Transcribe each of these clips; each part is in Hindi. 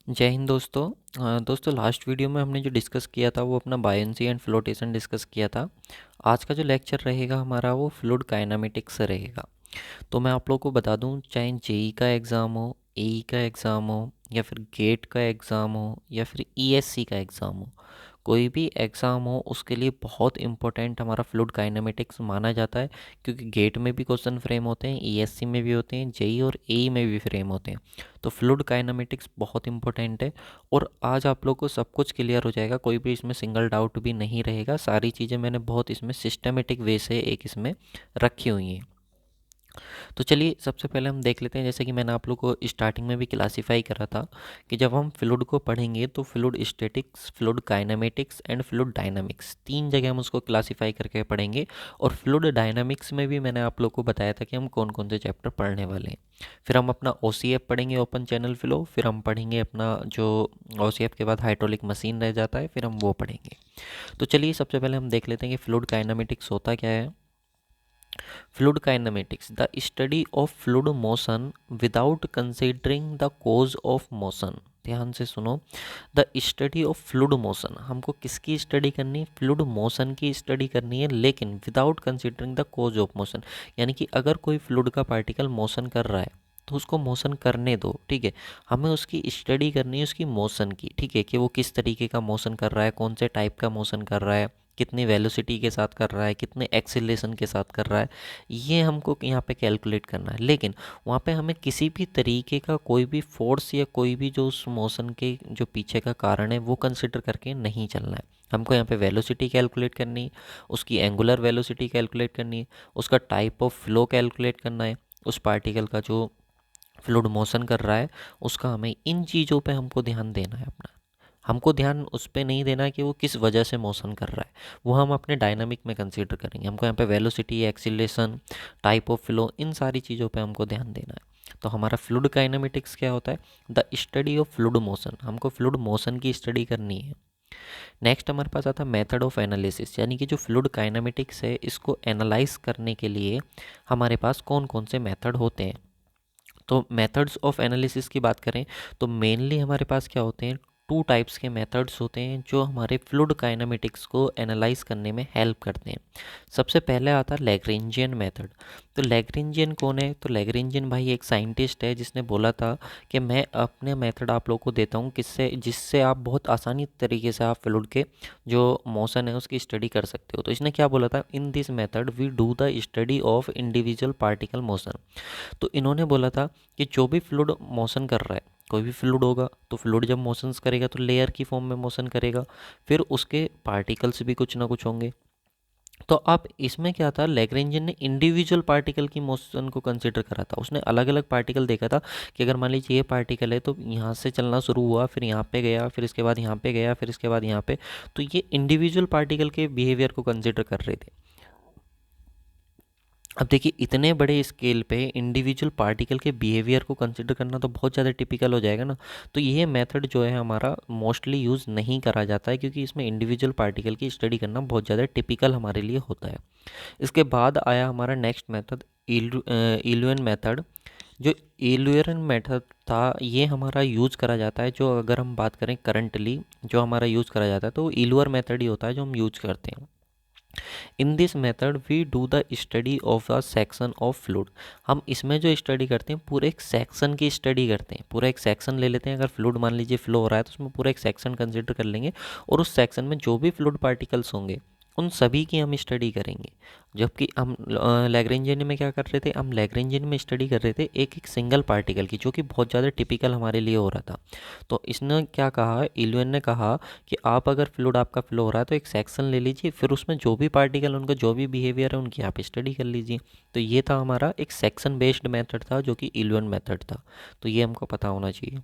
जय हिंद दोस्तों। दोस्तों लास्ट वीडियो में हमने जो डिस्कस किया था वो अपना बायंसी एंड फ्लोटेशन डिस्कस किया था। आज का जो लेक्चर रहेगा हमारा वो फ्लूइड काइनेमेटिक्स से रहेगा। तो मैं आप लोगों को बता दूं, चाहे जेई का एग्ज़ाम हो, एई का एग्ज़ाम हो, या फिर गेट का एग्ज़ाम हो, या फिर ईएससी का एग्ज़ाम हो, कोई भी एग्ज़ाम हो उसके लिए बहुत इंपॉर्टेंट हमारा फ्लूइड काइनेमेटिक्स माना जाता है। क्योंकि गेट में भी क्वेश्चन फ्रेम होते हैं, ईएससी में भी होते हैं, जेई और एई में भी फ्रेम होते हैं। तो फ्लूइड काइनेमेटिक्स बहुत इंपॉर्टेंट है। और आज आप लोग को सब कुछ क्लियर हो जाएगा, कोई भी इसमें सिंगल डाउट भी नहीं रहेगा। सारी चीज़ें मैंने बहुत इसमें सिस्टमेटिक वे से एक इसमें रखी हुई हैं। तो चलिए सबसे पहले हम देख लेते हैं, जैसे कि मैंने आप लोग को स्टार्टिंग में भी क्लासीफाई करा था कि जब हम फ्लूइड को पढ़ेंगे तो fluid statics, fluid kinematics and fluid dynamics, तीन जगह हम उसको क्लासीफाई करके पढ़ेंगे। और फ्लूइड डायनामिक्स में भी मैंने आप लोग को बताया था कि हम कौन कौन से चैप्टर पढ़ने वाले हैं। फिर हम अपना ओसीएफ पढ़ेंगे, ओपन चैनल फ्लो। फिर हम पढ़ेंगे अपना जो ओसीएफ के बाद हाइड्रोलिक मशीन रह जाता है, फिर हम वो पढ़ेंगे। तो चलिए सबसे पहले हम देख लेते हैं कि फ्लूइड काइनेमेटिक्स होता क्या है। Fluid kinematics, the study of fluid motion without considering the cause of motion। ध्यान से सुनो, the study of fluid motion, हमको किसकी स्टडी करनी है? फ्लूइड मोशन की स्टडी करनी है, लेकिन without considering the cause of motion. यानी कि अगर कोई फ्लूइड का पार्टिकल मोशन कर रहा है तो उसको मोशन करने दो, ठीक है। हमें उसकी स्टडी करनी है उसकी मोशन की, ठीक है, कि वो किस तरीके का मोशन कर रहा है, कौन से टाइप का मोशन कर रहा है, कितनी वेलोसिटी के साथ कर रहा है, कितने एक्सीलरेशन के साथ कर रहा है, ये हमको यहाँ पे कैलकुलेट करना है। लेकिन वहाँ पे हमें किसी भी तरीके का कोई भी फोर्स या कोई भी जो उस मोशन के जो पीछे का कारण है वो कंसिडर करके नहीं चलना है। हमको यहाँ पे वेलोसिटी कैलकुलेट करनी है, उसकी एंगुलर वेलोसिटी कैलकुलेट करनी है, उसका टाइप ऑफ फ्लो कैलकुलेट करना है, उस पार्टिकल का जो फ्लूइड मोशन कर रहा है उसका, हमें इन चीज़ों पे हमको ध्यान देना है अपना। हमको ध्यान उस पर नहीं देना कि वो किस वजह से मोशन कर रहा है, वो हम अपने डायनामिक में कंसीडर करेंगे। हमको यहाँ पे velocity, acceleration, type of flow, इन सारी चीज़ों पे हमको ध्यान देना है। तो हमारा फ्लूइड काइनेमेटिक्स क्या होता है? The study of fluid motion, हमको फ्लूइड मोशन की स्टडी करनी है। नेक्स्ट हमारे पास आता है मेथड ऑफ एनालिसिस, यानी कि जो फ्लूइड काइनेमेटिक्स है इसको एनालाइज करने के लिए हमारे पास कौन कौन से मेथड होते हैं। तो मेथड्स ऑफ एनालिसिस की बात करें तो मेनली हमारे पास क्या होते हैं? टू टाइप्स के मेथड्स होते हैं जो हमारे फ्लूइड काइनेमेटिक्स को एनालाइज करने में हेल्प करते हैं। सबसे पहले आता है लैग्रेंजियन मेथड। तो लैग्रेंजियन कौन है? तो लैग्रेंजियन भाई एक साइंटिस्ट है जिसने बोला था कि मैं अपने मेथड आप लोगों को देता हूँ किससे, जिससे आप बहुत आसानी तरीके से आप फ्लूइड के जो मोशन है उसकी स्टडी कर सकते हो। तो इसने क्या बोला था? In this method we do the study of individual particle motion. तो इन्होंने बोला था कि जो भी फ्लूइड मोशन कर रहा है, कोई भी फ्लूइड होगा तो फ्लूइड जब मोशंस करेगा तो लेयर की फॉर्म में मोशन करेगा, फिर उसके पार्टिकल्स भी कुछ ना कुछ होंगे। तो अब इसमें क्या था, लैग्रेंजियन ने इंडिविजुअल पार्टिकल की मोशन को कंसिडर करा था। उसने अलग अलग पार्टिकल देखा था कि अगर मान लीजिए ये पार्टिकल है तो यहाँ से चलना शुरू हुआ, फिर यहाँ पे गया, फिर इसके बाद यहाँ पे गया, फिर इसके बाद यहाँ पे। तो ये इंडिविजुअल पार्टिकल के बिहेवियर को कंसिडर कर रहे थे। अब देखिए इतने बड़े स्केल पे इंडिविजुअल पार्टिकल के बिहेवियर को कंसिडर करना तो बहुत ज़्यादा टिपिकल हो जाएगा ना। तो ये मेथड जो है हमारा मोस्टली यूज़ नहीं करा जाता है, क्योंकि इसमें इंडिविजुअल पार्टिकल की स्टडी करना बहुत ज़्यादा टिपिकल हमारे लिए होता है। इसके बाद आया हमारा नेक्स्ट मेथड, इलुएन मेथड। जो इलुएन मेथड था ये हमारा यूज़ करा जाता है, जो अगर हम बात करें करंटली जो हमारा यूज़ करा जाता है तो इलुअर मेथड ही होता है जो हम यूज़ करते हैं। In this method we do the study of a section of fluid. हम इसमें जो स्टडी करते हैं पूरे एक सेक्शन की स्टडी करते हैं। पूरा एक सेक्शन ले लेते हैं, अगर फ्लूइड मान लीजिए फ्लो हो रहा है तो उसमें पूरा एक सेक्शन कंसिडर कर लेंगे, और उस सेक्शन में जो भी फ्लूइड पार्टिकल्स होंगे उन सभी की हम स्टडी करेंगे। जबकि हम लैग्रेंजियन में क्या कर रहे थे? हम लैग्रेंजियन में स्टडी कर रहे थे एक एक सिंगल पार्टिकल की, जो कि बहुत ज़्यादा टिपिकल हमारे लिए हो रहा था। तो इसने क्या कहा, इलुएन ने कहा कि आप अगर फ्लूइड आपका फ्लो हो रहा है तो एक सेक्शन ले लीजिए, फिर उसमें जो भी पार्टिकल, उनका जो भी बिहेवियर है उनकी आप स्टडी कर लीजिए। तो ये था हमारा एक सेक्शन बेस्ड मेथड था जो कि इलुएन मेथड था। तो ये हमको पता होना चाहिए।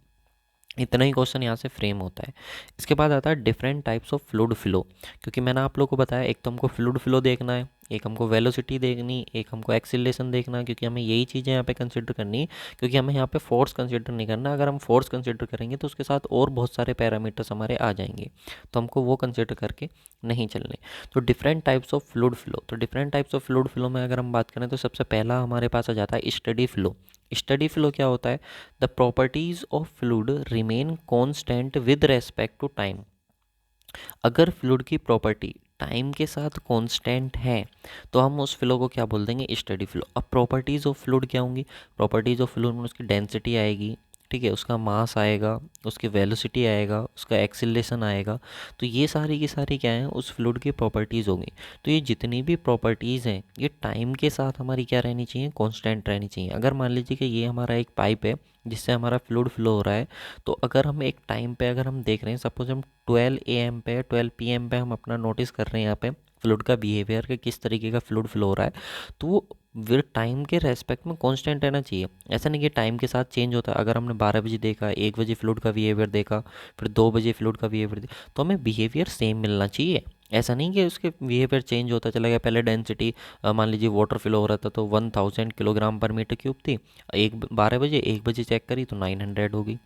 इतना ही क्वेश्चन यहाँ से फ्रेम होता है। इसके बाद आता है different types of fluid flow. क्योंकि मैंने आप लोगों को बताया एक तो हमको फ्लूइड फ्लो देखना है, एक हमको वेलोसिटी देखनी, एक हमको एक्सीलरेशन देखना, क्योंकि हमें यही चीज़ें यहाँ पे कंसिडर करनी है, क्योंकि हमें यहाँ पे फोर्स कंसिडर नहीं करना। अगर हम फोर्स कंसिडर करेंगे तो उसके साथ और बहुत सारे पैरामीटर्स हमारे आ जाएंगे, तो हमको वो कंसिडर करके नहीं चलने। तो different types of fluid flow, तो different types of fluid flow में अगर हम बात करें तो सबसे पहला हमारे पास आ जाता है स्टडी फ्लो। स्टडी फ्लो क्या होता है? The properties of fluid remain constant with respect to time. अगर फ्लूइड की प्रॉपर्टी टाइम के साथ कांस्टेंट है तो हम उस फ्लो को क्या बोल देंगे? Steady flow. अब प्रॉपर्टीज़ ऑफ फ्लूइड क्या होंगी? प्रॉपर्टीज़ ऑफ फ्लूइड में उसकी डेंसिटी आएगी, ठीक है, उसका मास आएगा, उसकी वेलोसिटी आएगा, उसका एक्सीलरेशन आएगा। तो ये सारी की सारी क्या है? उस फ्लूइड की प्रॉपर्टीज़ होंगी। तो ये जितनी भी प्रॉपर्टीज़ हैं ये टाइम के साथ हमारी क्या रहनी चाहिए? कांस्टेंट रहनी चाहिए। अगर मान लीजिए कि ये हमारा एक पाइप है जिससे हमारा फ्लूइड फ्लो हो रहा है, तो अगर हम एक टाइम पे अगर हम देख रहे हैं, सपोज हम 12 AM पे 12 PM पे हम अपना नोटिस कर रहे हैं यहाँ पे फ्लूइड का बिहेवियर के किस तरीके का फ्लूइड फ्लो हो रहा है, तो वो फिर टाइम के रेस्पेक्ट में कांस्टेंट रहना चाहिए। ऐसा नहीं कि टाइम के साथ चेंज होता है। अगर हमने 12 बजे देखा, 1 बजे फ्लूइड का बिहेवियर देखा, फिर 2 बजे फ्लूइड का बिहेवियर देखा, तो हमें बिहेवियर सेम मिलना चाहिए। ऐसा नहीं कि उसके बिहेवियर चेंज होता चला गया। पहले डेंसिटी मान लीजिए वाटर फ्लो हो रहा था तो 1000 किलोग्राम पर मीटर क्यूब थी, 12 बजे 1 बजे चेक करी तो 900 होगी।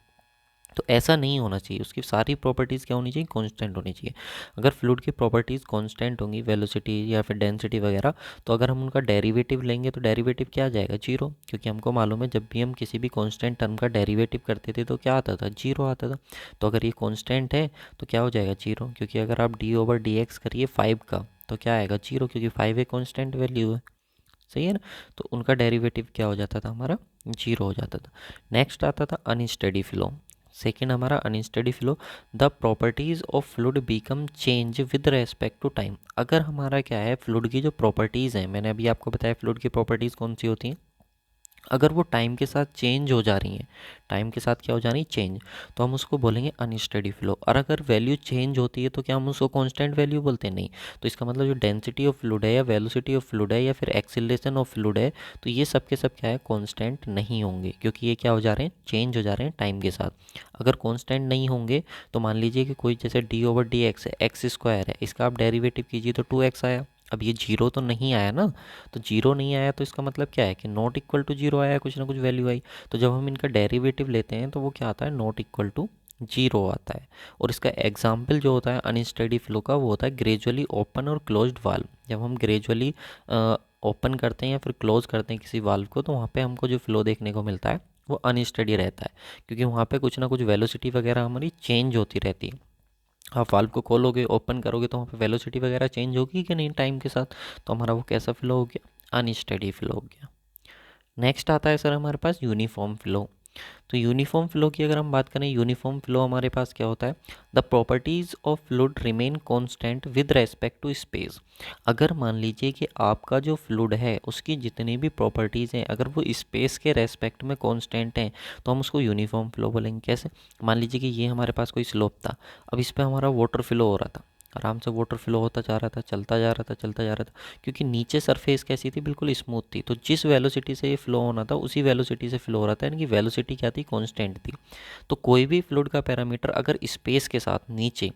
तो ऐसा नहीं होना चाहिए। उसकी सारी प्रॉपर्टीज़ क्या होनी चाहिए? कांस्टेंट होनी चाहिए। अगर फ्लूइड की प्रॉपर्टीज़ कांस्टेंट होंगी, वेलोसिटी या फिर डेंसिटी वगैरह, तो अगर हम उनका डेरिवेटिव लेंगे तो डेरिवेटिव क्या आ जाएगा? जीरो। क्योंकि हमको मालूम है जब भी हम किसी भी कांस्टेंट टर्म का डेरिवेटिव करते थे तो क्या आता था? जीरो आता था। तो अगर ये कांस्टेंट है तो क्या हो जाएगा? जीरो। क्योंकि अगर आप d/dx करिए 5 का तो क्या आएगा? जीरो, क्योंकि 5 एक कांस्टेंट वैल्यू है। सही है ना? तो उनका डेरिवेटिव क्या हो जाता था? हमारा जीरो हो जाता था। नेक्स्ट आता था अनस्टेडी फ्लो। सेकेंड हमारा unsteady flow, the properties of fluid become change with respect to time. अगर हमारा क्या है, फ्लूइड की जो प्रॉपर्टीज़ हैं, मैंने अभी आपको बताया फ्लूइड की प्रॉपर्टीज़ कौन सी होती हैं, अगर वो टाइम के साथ चेंज हो जा रही हैं, टाइम के साथ क्या हो जा रही है? चेंज, तो हम उसको बोलेंगे अनस्टेडी फ्लो। और अगर वैल्यू चेंज होती है तो क्या हम उसको कांस्टेंट वैल्यू बोलते हैं? नहीं। तो इसका मतलब जो डेंसिटी ऑफ फ्लूइड है या वेलोसिटी ऑफ फ्लूइड है या फिर एक्सीलरेशन ऑफ फ्लूइड है, तो ये सब के सब क्या है? कांस्टेंट नहीं होंगे, क्योंकि ये क्या हो जा रहे हैं? चेंज हो जा रहे हैं टाइम के साथ। अगर कांस्टेंट नहीं होंगे तो मान लीजिए कि कोई जैसे d/dx है, एक्स स्क्वायर है, इसका आप डेरिवेटिव कीजिए तो 2x आया। अब ये जीरो तो नहीं आया ना, तो जीरो नहीं आया तो इसका मतलब क्या है कि नॉट इक्वल टू जीरो आया, कुछ ना कुछ वैल्यू आई। तो जब हम इनका डेरिवेटिव लेते हैं तो वो क्या आता है? नॉट इक्वल टू जीरो आता है। और इसका एग्जाम्पल जो होता है अनस्टेडी फ्लो का, वो होता है ग्रेजुअली ओपन और क्लोज्ड वाल्व। जब हम ग्रेजुअली ओपन करते हैं या फिर क्लोज करते हैं किसी वाल्व को, तो वहाँ पे हमको जो फ्लो देखने को मिलता है वो अनस्टेडी रहता है, क्योंकि वहाँ पे कुछ ना कुछ वेलोसिटी वगैरह हमारी चेंज होती रहती है। आप वाल्व को खोलोगे, ओपन करोगे, तो वहाँ पे वेलोसिटी वगैरह चेंज होगी कि नहीं टाइम के साथ, तो हमारा वो कैसा फ्लो हो गया? अनस्टेडी फ्लो हो गया। नेक्स्ट आता है सर हमारे पास यूनिफॉर्म फ्लो। तो यूनिफॉर्म फ्लो की अगर हम बात करें, यूनिफॉर्म फ्लो हमारे पास क्या होता है? The properties of fluid remain constant with respect to space. अगर मान लीजिए कि आपका जो फ्लूइड है उसकी जितनी भी प्रॉपर्टीज़ हैं अगर वो स्पेस के रेस्पेक्ट में कांस्टेंट हैं तो हम उसको यूनिफॉर्म फ्लो बोलेंगे। कैसे? मान लीजिए कि ये हमारे पास कोई स्लोप था, अब इस पर हमारा वाटर फ्लो हो रहा था, आराम से वाटर फ्लो होता जा रहा था, चलता जा रहा था, चलता जा रहा था, क्योंकि नीचे सरफेस कैसी थी? बिल्कुल स्मूथ थी। तो जिस वेलोसिटी से ये फ्लो होना था उसी वेलोसिटी से फ्लो हो रहा था, यानी कि वेलोसिटी क्या थी? कांस्टेंट थी। तो कोई भी फ्लूइड का पैरामीटर अगर स्पेस के साथ नीचे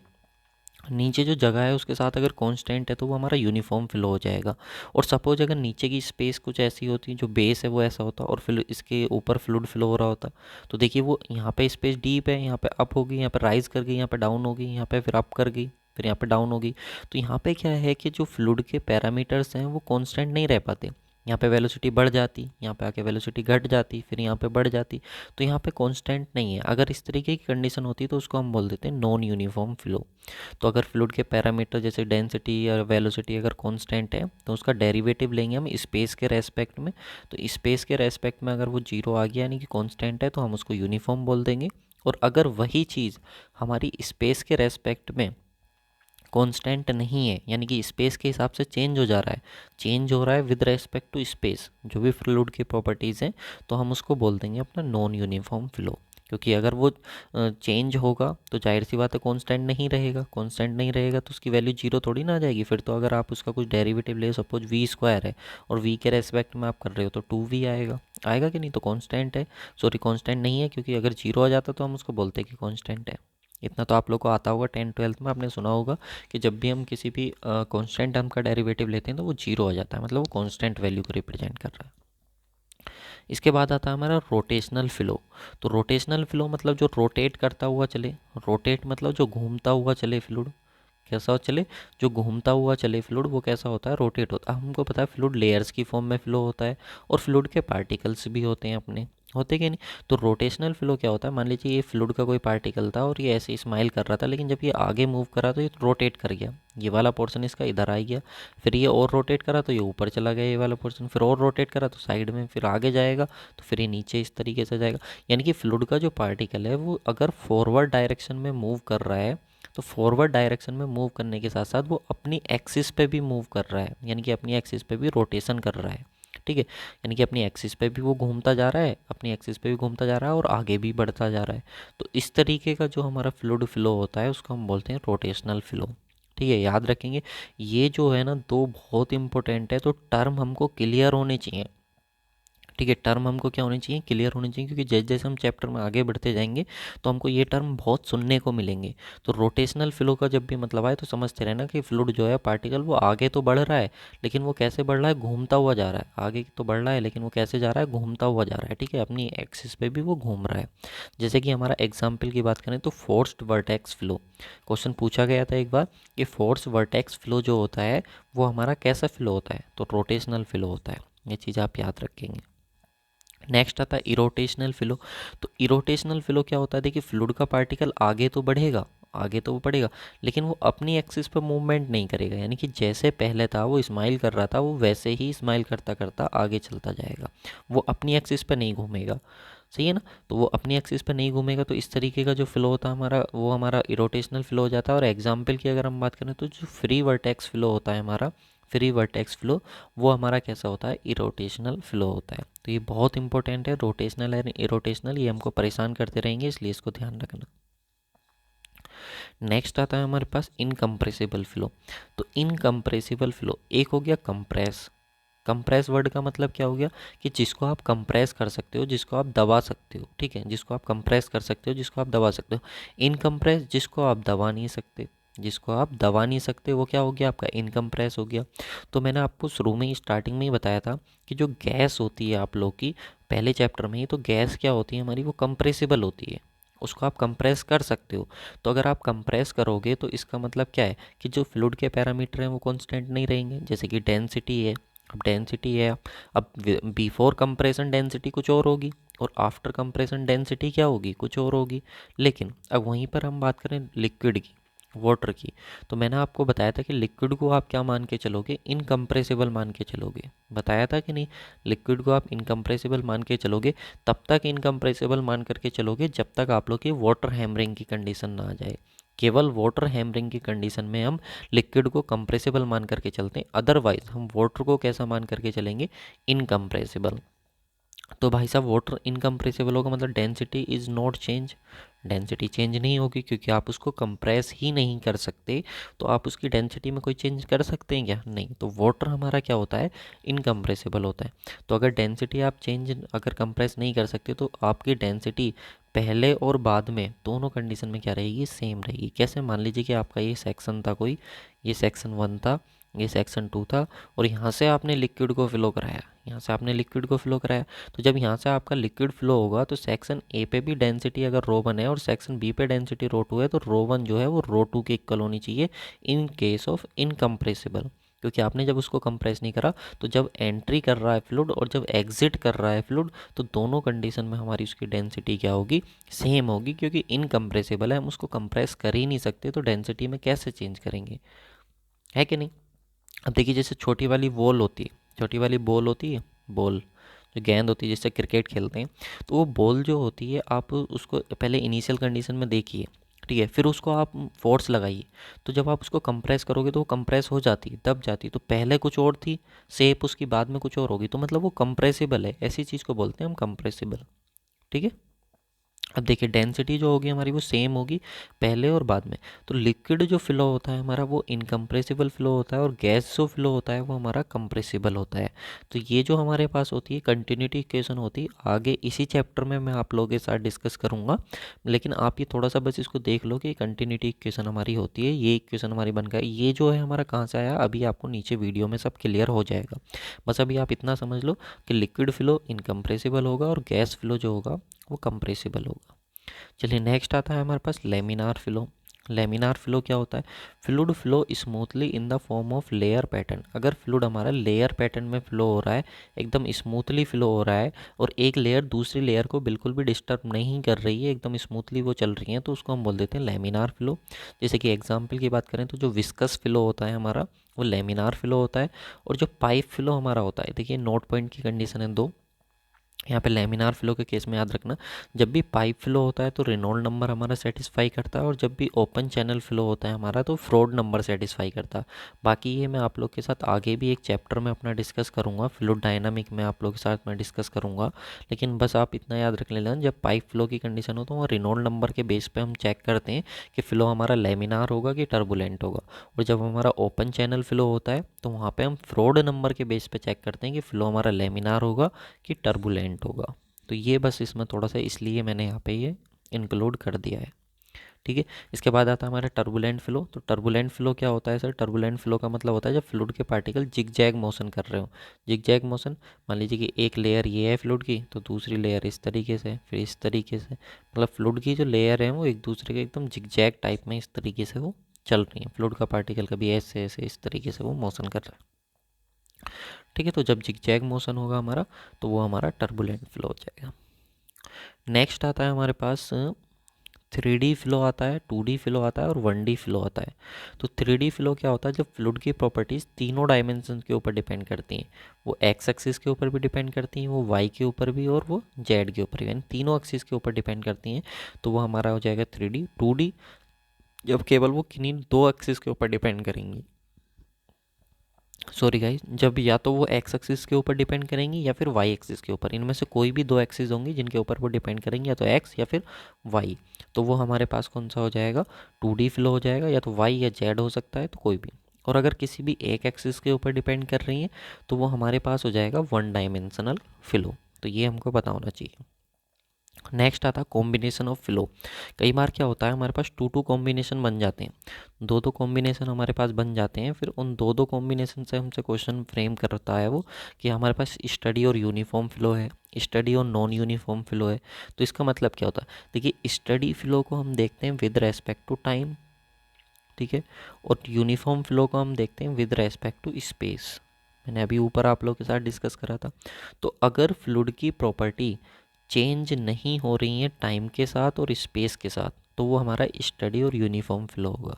नीचे जो जगह है उसके साथ अगर कांस्टेंट है तो वो हमारा यूनिफॉर्म फ्लो हो जाएगा। और सपोज अगर नीचे की स्पेस कुछ ऐसी होती जो बेस है वो ऐसा होता और फिर इसके ऊपर फ्लूइड फ्लो हो रहा होता, तो देखिए वो यहाँ पे स्पेस डीप है, यहाँ पे अप होगी, यहाँ पे राइज कर गई, यहाँ पे डाउन होगी, यहाँ पे फिर अप कर गई, फिर यहाँ पे डाउन होगी। तो यहाँ पे क्या है कि जो फ्लूइड के पैरामीटर्स हैं वो कांस्टेंट नहीं रह पाते। यहाँ पे वेलोसिटी बढ़ जाती, यहाँ पे आके वेलोसिटी घट जाती, फिर यहाँ पे बढ़ जाती, तो यहाँ पे कांस्टेंट नहीं है। अगर इस तरीके की कंडीशन होती तो उसको हम बोल देते हैं नॉन यूनिफॉर्म फ्लो। तो अगर फ्लूइड के पैरामीटर जैसे डेंसिटी या वेलोसिटी अगर कांस्टेंट है तो उसका डेरिवेटिव लेंगे हम स्पेस के रेस्पेक्ट में। तो स्पेस के रेस्पेक्ट में अगर वो जीरो आ गया यानी कि कांस्टेंट है तो हम उसको यूनिफॉर्म बोल देंगे। और अगर वही चीज़ हमारी स्पेस के रेस्पेक्ट में कांस्टेंट नहीं है, यानी कि स्पेस के हिसाब से चेंज हो जा रहा है, चेंज हो रहा है विद रेस्पेक्ट टू स्पेस, जो भी फ्लूइड की प्रॉपर्टीज़ हैं, तो हम उसको बोल देंगे अपना नॉन यूनिफॉर्म फ्लो। क्योंकि अगर वो चेंज होगा तो जाहिर सी बात है कांस्टेंट नहीं रहेगा, कांस्टेंट नहीं रहेगा तो उसकी वैल्यू जीरो थोड़ी ना आ जाएगी। फिर तो अगर आप उसका कुछ डेरिवेटिव ले, सपोज वी स्क्वायर है और वी के रेस्पेक्ट में आप कर रहे हो तो 2v आएगा, आएगा कि नहीं? तो कांस्टेंट है, सॉरी कांस्टेंट नहीं है, क्योंकि अगर जीरो आ जाता तो हम उसको बोलते हैं कि कांस्टेंट है। इतना तो आप लोग को आता होगा, 10th-12th में आपने सुना होगा कि जब भी हम किसी भी कांस्टेंट टर्म का डेरिवेटिव लेते हैं तो वो जीरो हो जाता है, मतलब वो कांस्टेंट वैल्यू को रिप्रेजेंट कर रहा है। इसके बाद आता है हमारा रोटेशनल फ्लो। तो रोटेशनल फ्लो मतलब जो रोटेट करता हुआ चले, रोटेट मतलब जो घूमता हुआ चले फ्लूइड, कैसा हो चले, जो घूमता हुआ चले फ्लूइड, वो कैसा होता है, रोटेट होता है। हमको पता है फ्लूइड लेयर्स की फॉर्म में फ्लो होता है और फ्लूइड के पार्टिकल्स भी होते हैं अपने, होते कि नहीं। तो रोटेशनल फ्लो क्या होता है, मान लीजिए ये फ्लूइड का कोई पार्टिकल था और ये ऐसे स्माइल कर रहा था, लेकिन जब ये आगे मूव करा तो ये रोटेट कर गया, ये वाला पोर्शन इसका इधर आ गया, फिर ये और रोटेट करा तो ये ऊपर चला गया ये वाला पोर्शन, फिर और रोटेट करा तो साइड में, फिर आगे जाएगा तो फिर ये नीचे इस तरीके से जाएगा। यानी कि फ्लूइड का जो पार्टिकल है वो अगर फॉरवर्ड डायरेक्शन में मूव कर रहा है तो फॉरवर्ड डायरेक्शन में मूव करने के साथ साथ वो अपनी एक्सिस पे भी मूव कर रहा है, यानी कि अपनी एक्सिस पे भी रोटेशन कर रहा है, ठीक है। यानी कि अपनी एक्सिस पे भी वो घूमता जा रहा है, अपनी एक्सिस पे भी घूमता जा रहा है और आगे भी बढ़ता जा रहा है। तो इस तरीके का जो हमारा फ्लूइड फ्लो होता है उसको हम बोलते हैं रोटेशनल फ्लो, ठीक है। याद रखेंगे ये जो है ना, दो बहुत इंपॉर्टेंट है, तो टर्म हमको क्लियर होने चाहिए, ठीक है। टर्म हमको क्या होनी चाहिए, क्लियर होनी चाहिए, क्योंकि जैसे जैसे हम चैप्टर में आगे बढ़ते जाएंगे तो हमको ये टर्म बहुत सुनने को मिलेंगे। तो रोटेशनल फ्लो का जब भी मतलब आए तो समझते रहना कि फ्लूइड जो है पार्टिकल वो आगे तो बढ़ रहा है, लेकिन वो कैसे बढ़ रहा है, घूमता हुआ जा रहा है। आगे तो बढ़ रहा है लेकिन वो कैसे जा रहा है, घूमता हुआ जा रहा है, ठीक है। अपनी एक्सिस पे भी वो घूम रहा है। जैसे कि हमारा एग्जाम्पल की बात करें तो फोर्स्ड वर्टेक्स फ्लो, क्वेश्चन पूछा गया था एक बार कि फोर्स वर्टेक्स फ्लो जो होता है वो हमारा कैसा फ्लो होता है, तो रोटेशनल फ्लो होता है। ये चीज़ आप याद रखेंगे। नेक्स्ट आता है इरोटेशनल फ्लो। तो इरोटेशनल फ्लो क्या होता है, देखिए फ्लूइड का पार्टिकल आगे तो बढ़ेगा, आगे तो वो बढ़ेगा, लेकिन वो अपनी एक्सिस पर मूवमेंट नहीं करेगा, यानी कि जैसे पहले था वो स्माइल कर रहा था वो वैसे ही स्माइल करता करता आगे चलता जाएगा, वो अपनी एक्सिस पर नहीं घूमेगा, सही है ना। तो वो अपनी एक्सिस पर नहीं घूमेगा, तो इस तरीके का जो फ्लो होता है हमारा वो हमारा इरोटेशनल फ्लो हो जाता है। और एग्जाम्पल की अगर हम बात करें तो जो फ्री वर्टेक्स फ्लो होता है हमारा, फ्री वर्टेक्स फ्लो, वो हमारा कैसा होता है, इरोटेशनल फ्लो होता है। तो ये बहुत इंपॉर्टेंट है, रोटेशनल एंड इरोटेशनल, ये हमको परेशान करते रहेंगे, इसलिए इसको ध्यान रखना। नेक्स्ट आता है हमारे पास इनकम्प्रेसिबल फ्लो। तो इनकम्प्रेसिबल फ्लो, एक हो गया कंप्रेस। कंप्रेस वर्ड का मतलब क्या हो गया कि जिसको आप कंप्रेस कर सकते हो, जिसको आप दबा सकते हो, ठीक है। जिसको आप कंप्रेस कर सकते हो, जिसको आप दबा सकते हो। इनकम्प्रेस जिसको आप दबा नहीं सकते, जिसको आप दबा नहीं सकते वो क्या हो गया, आपका इनकम्प्रेस हो गया। तो मैंने आपको शुरू में ही स्टार्टिंग में ही बताया था कि जो गैस होती है आप लोग की पहले चैप्टर में ही, तो गैस क्या होती है हमारी, वो कंप्रेसिबल होती है, उसको आप कंप्रेस कर सकते हो। तो अगर आप कंप्रेस करोगे तो इसका मतलब क्या है कि जो फ्लूइड के पैरामीटर हैं वो कांस्टेंट नहीं रहेंगे, जैसे कि डेंसिटी है। अब डेंसिटी है, अब बिफोर कंप्रेशन डेंसिटी कुछ और होगी और आफ्टर कंप्रेशन डेंसिटी क्या होगी, कुछ और होगी। लेकिन अब वहीं पर हम बात करें लिक्विड की, वाटर की, तो मैंने आपको बताया था कि लिक्विड को आप क्या मान के चलोगे, इनकम्प्रेसिबल मान के चलोगे, बताया था कि नहीं। लिक्विड को आप इनकम्प्रेसिबल मान के चलोगे, तब तक इनकम्प्रेसिबल मान करके चलोगे जब तक आप लोग की वाटर हैमरिंग की कंडीशन ना आ जाए। केवल वाटर हैमरिंग की कंडीशन में हम लिक्विड को कंप्रेसिबल मान करके चलते हैं, अदरवाइज हम वाटर को कैसा मान करके चलेंगे, इनकम्प्रेसिबल। तो भाई साहब वाटर इनकम्प्रेसिबल होगा मतलब density is not change, density change नहीं होगी क्योंकि आप उसको कंप्रेस ही नहीं कर सकते। तो आप उसकी डेंसिटी में कोई चेंज कर सकते हैं क्या, नहीं। तो वाटर हमारा क्या होता है, इनकम्प्रेसिबल होता है। तो अगर डेंसिटी आप चेंज अगर कंप्रेस नहीं कर सकते तो आपकी डेंसिटी पहले और बाद में दोनों कंडीशन में क्या रहेगी, सेम रहेगी। कैसे, मान लीजिए कि आपका ये सेक्शन था कोई, ये सेक्शन 1 था, ये सेक्शन 2 था, और यहाँ से आपने लिक्विड को फ्लो कराया, यहाँ से आपने लिक्विड को फ्लो कराया। तो जब यहाँ से आपका लिक्विड फ्लो होगा तो सेक्शन ए पे भी डेंसिटी अगर रो 1 है और सेक्शन बी पे डेंसिटी रो 2 है, तो रो 1 जो है वो रो 2 के इक्वल होनी चाहिए इन केस ऑफ इनकम्प्रेसिबल। क्योंकि आपने जब उसको कंप्रेस नहीं करा, तो जब एंट्री कर रहा है फ्लूइड और जब एग्जिट कर रहा है फ्लूइड, तो दोनों कंडीशन में हमारी उसकी डेंसिटी क्या होगी, सेम होगी। क्योंकि इनकम्प्रेसिबल है, हम उसको कंप्रेस कर ही नहीं सकते, तो डेंसिटी में कैसे चेंज करेंगे, है कि नहीं। अब देखिए जैसे छोटी वाली बॉल होती है, छोटी वाली बॉल होती है, बॉल जो गेंद होती है जिससे क्रिकेट खेलते हैं, तो वो बॉल जो होती है आप उसको पहले इनिशियल कंडीशन में देखिए, ठीक है, फिर उसको आप फोर्स लगाइए। तो जब आप उसको कंप्रेस करोगे तो वो कंप्रेस हो जाती है, दब जाती है। तो पहले कुछ और थी शेप उसकी, बाद में कुछ और होगी, तो मतलब वो कंप्रेसिबल है, ऐसी चीज़ को बोलते हैं हम कंप्रेसिबल, ठीक है। अब देखिए डेंसिटी जो होगी हमारी वो सेम होगी पहले और बाद में। तो लिक्विड जो फ्लो होता है हमारा वो इनकम्प्रेसिबल फ्लो होता है और गैस जो फ्लो होता है वो हमारा कंप्रेसिबल होता है। तो ये जो हमारे पास होती है कंटिन्यूटी इक्वेशन होती है, आगे इसी चैप्टर में मैं आप लोगों के साथ डिस्कस करूँगा, लेकिन आप ये थोड़ा सा बस इसको देख लो कि कंटिन्यूटी इक्वेशन हमारी होती है, ये इक्वेशन हमारी बन गई। ये जो है हमारा कहाँ से आया अभी आपको नीचे वीडियो में सब क्लियर हो जाएगा। बस अभी आप इतना समझ लो कि लिक्विड फ्लो इनकम्प्रेसिबल होगा और गैस फ्लो जो होगा वो कंप्रेसिबल होगा। चलिए नेक्स्ट आता है हमारे पास लेमिनार फ्लो। लेमिनार फ्लो क्या होता है? Fluid flow smoothly in the form of layer pattern. अगर फ्लूड हमारा लेयर पैटर्न में फ्लो हो रहा है, एकदम स्मूथली फ्लो हो रहा है और एक लेयर दूसरी लेयर को बिल्कुल भी डिस्टर्ब नहीं कर रही है, एकदम स्मूथली वो चल रही है, तो उसको हम बोल देते हैं लेमिनार फ्लो। जैसे कि एग्जाम्पल की बात करें तो जो विस्कस फ्लो होता है हमारा वो लेमिनार फ्लो होता है। और जो पाइप फ्लो हमारा होता है, देखिए नोट पॉइंट की कंडीशन है दो यहाँ पे। लेमिनार फ्लो के केस में याद रखना, जब भी पाइप फ्लो होता है तो रेनॉल्ड नंबर हमारा सेटिस्फाई करता है, और जब भी ओपन चैनल फ्लो होता है हमारा तो फ्रोड नंबर सेटिस्फाई करता है। बाकी ये मैं आप लोग के साथ आगे भी एक चैप्टर में अपना डिस्कस करूँगा, फ्लूइड डायनामिक में आप लोग के साथ मैं डिस्कस करूँगा। लेकिन बस आप इतना याद रख लेना, जब पाइप फ्लो की कंडीशन हो तो वहाँ रेनॉल्ड नंबर के बेस पर हम चेक करते हैं कि फ़्लो हमारा लेमिनार होगा कि टर्बुलेंट होगा। और जब हमारा ओपन चैनल फ्लो होता है तो वहाँ पे हम फ्रोड नंबर के बेस पे चेक करते हैं कि फ़्लो हमारा लेमिनार होगा कि टर्बुलेंट होगा। तो ये बस इसमें थोड़ा सा इसलिए मैंने यहाँ पे ये इंक्लूड कर दिया है, ठीक है। इसके बाद आता है हमारा टर्बुलेंट फ्लो। तो टर्बुलेंट फ्लो क्या होता है सर? टर्बुलेंट फ्लो का मतलब होता है जब फ्लूइड के पार्टिकल जिग जैग मोशन कर रहे हो। जिग जैग मोशन, मान लीजिए कि एक लेयर ये है फ्लूइड की, तो दूसरी लेयर इस तरीके से, फिर इस तरीके से, मतलब फ्लूइड की जो लेयर है वो एक दूसरे के एकदम जिग जैग टाइप में इस तरीके से वो चल रही है। फ्लूइड का पार्टिकल कभी ऐसे ऐसे इस तरीके से वो मोशन कर रहा है, ठीक है। तो जब जिग जैग मोशन होगा हमारा तो वो हमारा टर्बुलेंट फ्लो हो जाएगा। नेक्स्ट आता है हमारे पास 3D फ्लो आता है, 2D फ्लो आता है और 1D फ्लो आता है। तो 3D फ्लो क्या होता है? जब फ्लूइड की प्रॉपर्टीज़ तीनों डायमेंशन के ऊपर डिपेंड करती हैं। वो एक्स एक्सिस के ऊपर भी डिपेंड करती हैं, वो वाई के ऊपर भी, और वो जेड के ऊपर भी, यानी तीनों एक्सिस के ऊपर डिपेंड करती हैं। तो वो हमारा हो जाएगा 3D। 2D जब केवल वो किन्हीं दो एक्सिस के ऊपर डिपेंड करेंगी, सॉरी गाइस, जब या तो वो एक्स एक्सिस के ऊपर डिपेंड करेंगी या फिर वाई एक्सिस के ऊपर, इनमें से कोई भी दो एक्सिस होंगी जिनके ऊपर वो डिपेंड करेंगी, या तो एक्स या फिर वाई। तो वो हमारे पास कौन सा हो जाएगा? 2D फ्लो हो जाएगा, या तो वाई या जेड हो सकता है, तो कोई भी। और अगर किसी भी एक एक्सिस के ऊपर डिपेंड कर रही है तो वो हमारे पास हो जाएगा 1 डायमेंशनल फ्लो। तो ये हमको पता होना चाहिए। नेक्स्ट आता है कॉम्बिनेशन ऑफ फ्लो। कई बार क्या होता है हमारे पास टू कॉम्बिनेशन बन जाते हैं, दो कॉम्बिनेशन हमारे पास बन जाते हैं। फिर उन दो कॉम्बिनेशन से हमसे क्वेश्चन फ्रेम करता है वो कि हमारे पास स्टडी और यूनिफॉर्म फ्लो है, स्टडी और नॉन यूनिफॉर्म फ्लो है। तो इसका मतलब क्या होता है? देखिए स्टडी फ्लो को हम देखते हैं विद रेस्पेक्ट टू टाइम, ठीक है, और यूनिफॉर्म फ्लो को हम देखते हैं विद रेस्पेक्ट टू स्पेस। मैंने अभी ऊपर आप लोगों के साथ डिस्कस करा था। तो अगर फ्लूइड की प्रॉपर्टी चेंज नहीं हो रही है टाइम के साथ और स्पेस के साथ, तो वो हमारा स्टडी और यूनिफॉर्म फ्लो होगा।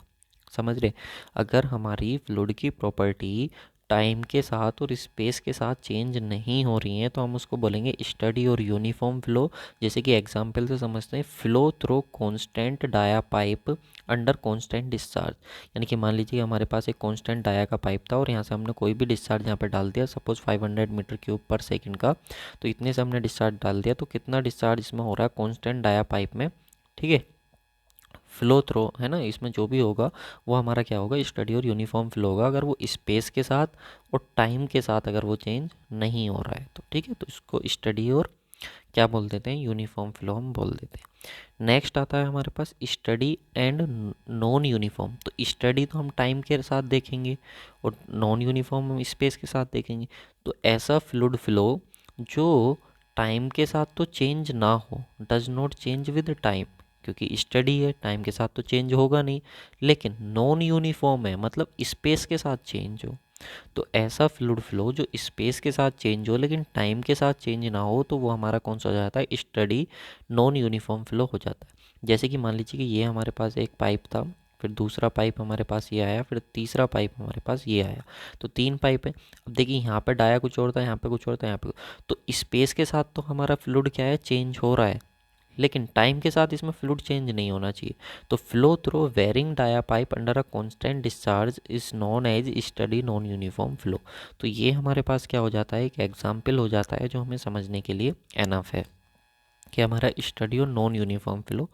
समझ रहे? अगर हमारी फ्लूइड की प्रॉपर्टी टाइम के साथ और स्पेस के साथ चेंज नहीं हो रही हैं तो हम उसको बोलेंगे स्टडी और यूनिफॉर्म फ्लो। जैसे कि एग्जांपल से समझते हैं, flow through constant dia pipe under constant discharge. यानी कि मान लीजिए हमारे पास एक कांस्टेंट डाया का पाइप था और यहाँ से हमने कोई भी डिस्चार्ज यहाँ पर डाल दिया, सपोज 500 मीटर क्यूब पर सेकेंड का, तो इतने से हमने डिस्चार्ज डाल दिया। तो कितना डिस्चार्ज इसमें हो रहा है कांस्टेंट डाया पाइप में, ठीक है, फ्लो थ्रो है ना, इसमें जो भी होगा वो हमारा क्या होगा? स्टडी और यूनिफॉर्म फ्लो होगा, अगर वो स्पेस के साथ और टाइम के साथ अगर वो चेंज नहीं हो रहा है तो, ठीक है। तो इसको स्टडी और क्या बोल देते हैं? यूनिफॉर्म फ्लो हम बोल देते हैं। नेक्स्ट आता है हमारे पास स्टडी एंड नॉन यूनिफॉर्म। तो स्टडी तो हम टाइम के साथ देखेंगे और नॉन यूनिफॉर्म हम स्पेस के साथ देखेंगे। तो ऐसा फ्लूइड फ्लो जो टाइम के साथ तो चेंज ना हो, does not change with time, क्योंकि स्टडी है टाइम के साथ तो चेंज होगा नहीं, लेकिन नॉन यूनिफॉर्म है मतलब स्पेस के साथ चेंज हो। तो ऐसा फ्लूइड फ्लो जो स्पेस के साथ चेंज हो लेकिन टाइम के साथ चेंज ना हो, तो वो हमारा कौन सा हो जाता है? स्टडी नॉन यूनिफॉर्म फ्लो हो जाता है। जैसे कि मान लीजिए कि ये हमारे पास एक पाइप था, फिर दूसरा पाइप हमारे पास ये आया, फिर तीसरा पाइप हमारे पास ये आया, तो 3 पाइप है। अब देखिए यहाँ पे डाया कुछ और था, यहाँ पे कुछ और था, यहाँ पे, तो स्पेस के साथ तो हमारा फ्लूइड क्या है? चेंज हो रहा है, लेकिन टाइम के साथ इसमें फ्लूइड चेंज नहीं होना चाहिए। तो flow through varying dia pipe under a constant discharge is known as steady non uniform flow. तो ये हमारे पास क्या हो जाता है? एक एग्जाम्पल हो जाता है जो हमें समझने के लिए एनफ है। कि हमारा स्टडी और नॉन यूनिफॉर्म फ्लो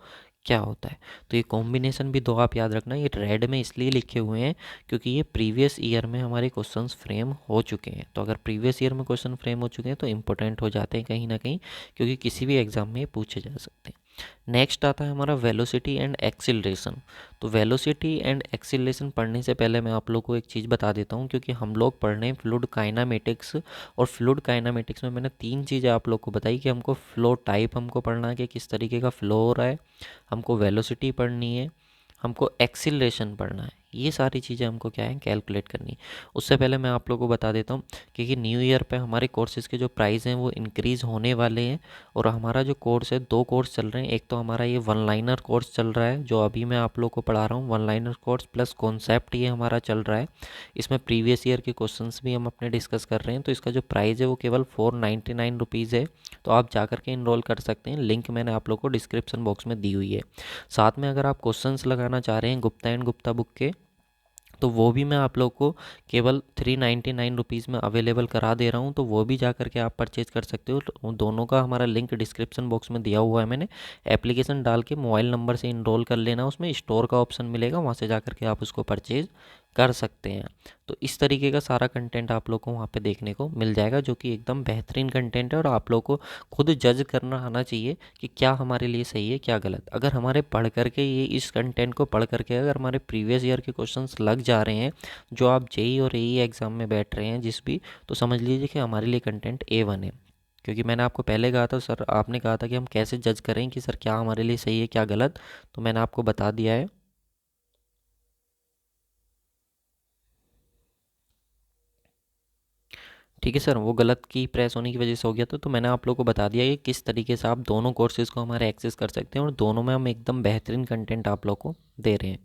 क्या होता है। तो ये कॉम्बिनेशन भी दो आप याद रखना, ये रेड में इसलिए लिखे हुए हैं क्योंकि ये प्रीवियस ईयर में हमारे क्वेश्चंस फ्रेम हो चुके हैं। तो अगर प्रीवियस ईयर में क्वेश्चन फ्रेम हो चुके हैं तो इंपॉर्टेंट हो जाते हैं कहीं ना कहीं, क्योंकि किसी भी एग्जाम में ये पूछे जा सकते हैं। नेक्स्ट आता है हमारा वेलोसिटी एंड एक्सीलरेशन। तो वेलोसिटी एंड एक्सीलरेशन पढ़ने से पहले मैं आप लोग को एक चीज़ बता देता हूँ, क्योंकि हम लोग पढ़ रहे हैं फ्लूइड काइनामेटिक्स, और फ्लूइड काइनामेटिक्स में मैंने 3 चीज़ें आप लोग को बताई कि हमको फ्लो टाइप हमको पढ़ना है कि किस तरीके का फ्लो हो रहा है, हमको वेलोसिटी पढ़नी है, हमको एक्सीलरेशन पढ़ना है। ये सारी चीज़ें हमको क्या है कैलकुलेट करनी। उससे पहले मैं आप लोगों को बता देता हूँ कि न्यू ईयर पे हमारे कोर्सेज़ के जो प्राइस हैं वो इंक्रीज़ होने वाले हैं। और हमारा जो कोर्स है, 2 कोर्स चल रहे हैं। एक तो हमारा ये वन लाइनर कोर्स चल रहा है जो अभी मैं आप लोग को पढ़ा रहा हूँ, one liner course plus concept ये हमारा चल रहा है। इसमें प्रीवियस ईयर के क्वेश्चंस भी हम अपने डिस्कस कर रहे हैं। तो इसका जो प्राइस है वो केवल 499 रुपीज़ है। तो आप जा कर के इनरोल कर सकते हैं, लिंक मैंने आप लोग को डिस्क्रिप्शन बॉक्स में दी हुई है। साथ में अगर आप क्वेश्चंस लगाना चाह रहे हैं गुप्ता एंड गुप्ता बुक के, तो वो भी मैं आप लोग को केवल 399 रुपीज़ में अवेलेबल करा दे रहा हूँ। तो वो भी जा करके आप परचेज़ कर सकते हो। तो दोनों का हमारा लिंक डिस्क्रिप्शन बॉक्स में दिया हुआ है मैंने। एप्लीकेशन डाल के मोबाइल नंबर से इनरोल कर लेना, उसमें स्टोर का ऑप्शन मिलेगा, वहाँ से जा करके आप उसको परचेज़ कर सकते हैं। तो इस तरीके का सारा कंटेंट आप लोग को वहाँ पे देखने को मिल जाएगा, जो कि एकदम बेहतरीन कंटेंट है। और आप लोग को खुद जज करना आना चाहिए कि क्या हमारे लिए सही है क्या गलत। अगर हमारे पढ़ करके ये इस कंटेंट को पढ़ करके अगर हमारे प्रीवियस ईयर के क्वेश्चंस लग जा रहे हैं, जो आप जेई और एई एग्ज़ाम में बैठ रहे हैं जिस भी, तो समझ लीजिए कि हमारे लिए कंटेंट A1 है। क्योंकि मैंने आपको पहले कहा था सर, आपने कहा था कि हम कैसे जज करें कि सर क्या हमारे लिए सही है क्या गलत, तो मैंने आपको बता दिया है। ठीक है सर, वो गलत की प्रेस होने की वजह से हो गया था। तो मैंने आप लोगों को बता दिया कि किस तरीके से आप दोनों कोर्सेज़ को हमारे एक्सेस कर सकते हैं, और दोनों में हम एकदम बेहतरीन कंटेंट आप लोग को दे रहे हैं।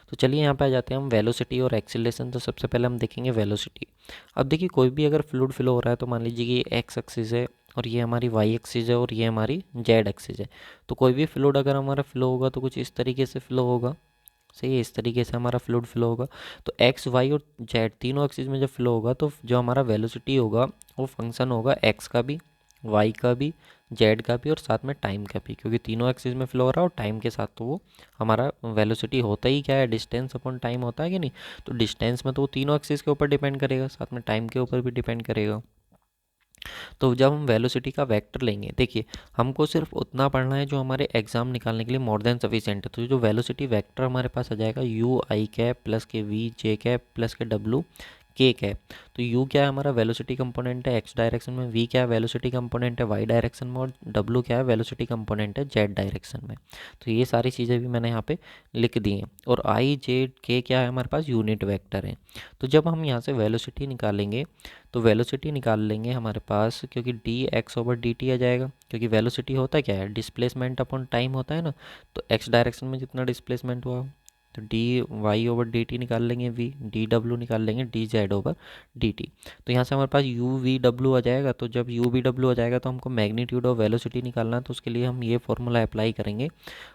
तो चलिए यहाँ पे आ जाते हैं हम वेलोसिटी और एक्सीलरेशन। तो सबसे पहले हम देखेंगे वेलोसिटी। अब देखिए, कोई भी अगर फ्लूइड फ्लो हो रहा है तो मान लीजिए कि एक्स एक्सिस है और ये हमारी वाई एक्सिस है और ये हमारी जेड एक्सिस है। तो कोई भी फ्लूइड अगर हमारा फ्लो होगा तो कुछ इस तरीके से फ्लो होगा, सही है, इस तरीके से हमारा फ्लूइड फ्लो होगा। तो एक्स वाई और जेड तीनों एक्सिस में जब फ्लो होगा तो जो हमारा वेलोसिटी होगा वो फंक्शन होगा एक्स का भी, वाई का भी, जेड का भी और साथ में टाइम का भी, क्योंकि तीनों एक्सिस में फ्लो हो रहा है और टाइम के साथ। तो वो हमारा वेलोसिटी होता ही क्या है, डिस्टेंस अपॉन टाइम होता है कि नहीं। तो डिस्टेंस में तो वो तीनों एक्सिस के ऊपर डिपेंड करेगा, साथ में टाइम के ऊपर भी डिपेंड करेगा। तो जब हम वेलोसिटी का वेक्टर लेंगे, देखिए हमको सिर्फ उतना पढ़ना है जो हमारे एग्जाम निकालने के लिए मोर देन सफिशिएंट है। तो जो वेलोसिटी वेक्टर हमारे पास आ जाएगा यू आई कैप प्लस के वी जे कैप प्लस के डब्लू के कैप। तो यू क्या है हमारा वेलोसिटी कंपोनेंट है एक्स डायरेक्शन में, वी क्या है वेलोसिटी कंपोनेंट है वाई डायरेक्शन में, और डब्लू क्या है वेलोसिटी कंपोनेंट है जेड डायरेक्शन में। तो ये सारी चीज़ें भी मैंने यहाँ पे लिख दी हैं। और आई जेड के क्या है हमारे पास यूनिट वेक्टर है। तो जब हम यहाँ से वेलोसिटी निकालेंगे तो वेलोसिटी निकाल लेंगे हमारे पास, क्योंकि D X over D T आ जाएगा, क्योंकि वेलोसिटी होता क्या है डिस्प्लेसमेंट अपॉन टाइम होता है ना। तो एक्स डायरेक्शन में जितना डिस्प्लेसमेंट हुआ तो D Y over D T निकाल लेंगे, वी डी डब्ल्यू निकाल लेंगे, D Z over D T. तो यहाँ से हमारे पास यू वी डब्ल्यू आ जाएगा। तो जब यू वी डब्ल्यू आ जाएगा तो हमको मैग्नीट्यूड ऑफ वेलोसिटी निकालना है। तो उसके लिए हम ये फॉर्मूला अप्लाई करेंगे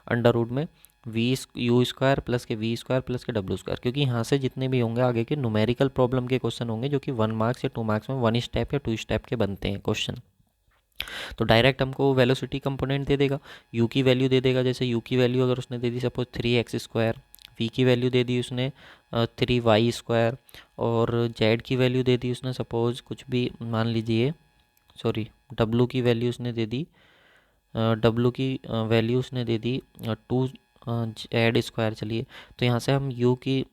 अंडर रूट में वी यू स्क्वायर प्लस के वी स्क्वायर प्लस के डब्ल्यू स्क्वायर, क्योंकि यहाँ से जितने भी होंगे आगे के न्यूमेरिकल प्रॉब्लम के क्वेश्चन होंगे जो कि 1 मार्क्स या 2 मार्क्स में 1 स्टेप या 2 स्टेप के बनते हैं क्वेश्चन। तो डायरेक्ट हमको वेलोसिटी कंपोनेंट दे देगा, यू की वैल्यू दे देगा। जैसे यू की वैल्यू अगर उसने दे दी सपोज 3x स्क्वायर, वी की वैल्यू दे दी उसने 3y स्क्वायर, और जेड की वैल्यू दे दी उसने सपोज कुछ भी मान लीजिए, सॉरी डब्लू की वैल्यू उसने दे दी, डब्लू की वैल्यू उसने दे दी 2 जेड स्क्वायर। चलिए तो यहाँ से हम यू की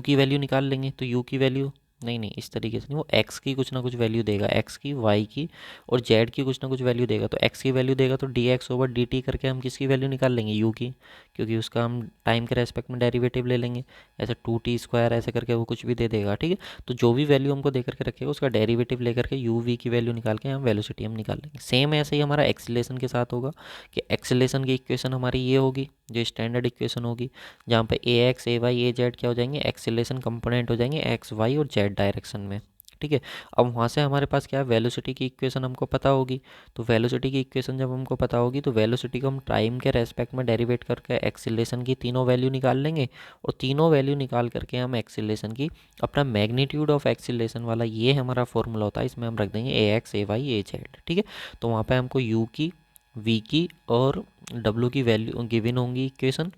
वैल्यू निकाल लेंगे। तो यू की वैल्यू नहीं नहीं इस तरीके से नहीं, वो एक्स की कुछ ना कुछ वैल्यू देगा, एक्स की वाई की और जेड की कुछ ना कुछ वैल्यू देगा। तो एक्स की वैल्यू देगा तो D X over D T करके हम किसकी वैल्यू निकाल लेंगे यू की, क्योंकि उसका हम टाइम के रेस्पेक्ट में डेरिवेटिव ले लेंगे। ऐसे 2t स्क्वायर ऐसे करके वो कुछ भी दे देगा, ठीक है। तो जो भी वैल्यू हमको दे करके रखेगा उसका डेरिवेटिव लेकर के यू वी की वैल्यू निकाल के हम वेलोसिटी हम निकाल लेंगे। सेम ऐसे ही हमारा एक्सीलरेशन के साथ होगा कि एक्सीलरेशन की इक्वेशन हमारी ये होगी जो स्टैंडर्ड इक्वेशन होगी, जहाँ पे ए एक्स ए वाई ए जेड क्या हो जाएंगे एक्सीलरेशन कंपोनेंट हो जाएंगे एक्स वाई और जेड डायरेक्शन में, ठीक है। अब वहाँ से हमारे पास क्या है, वेलोसिटी की इक्वेशन हमको पता होगी। तो वेलोसिटी की इक्वेशन जब हमको पता होगी तो वेलोसिटी को हम टाइम के रेस्पेक्ट में डेरिवेट करके एक्सीलरेशन की तीनों वैल्यू निकाल लेंगे, और तीनों वैल्यू निकाल करके हम एक्सीलरेशन की अपना मैग्नीट्यूड ऑफ एक्सीलरेशन वाला ये हमारा फॉर्मूला होता है, इसमें हम रख देंगे ए एक्स ए वाई ए जेड, ठीक है। तो वहाँ पे हमको यू की, वी की और डब्ल्यू की वैल्यू गिवन होंगी इक्वेशन,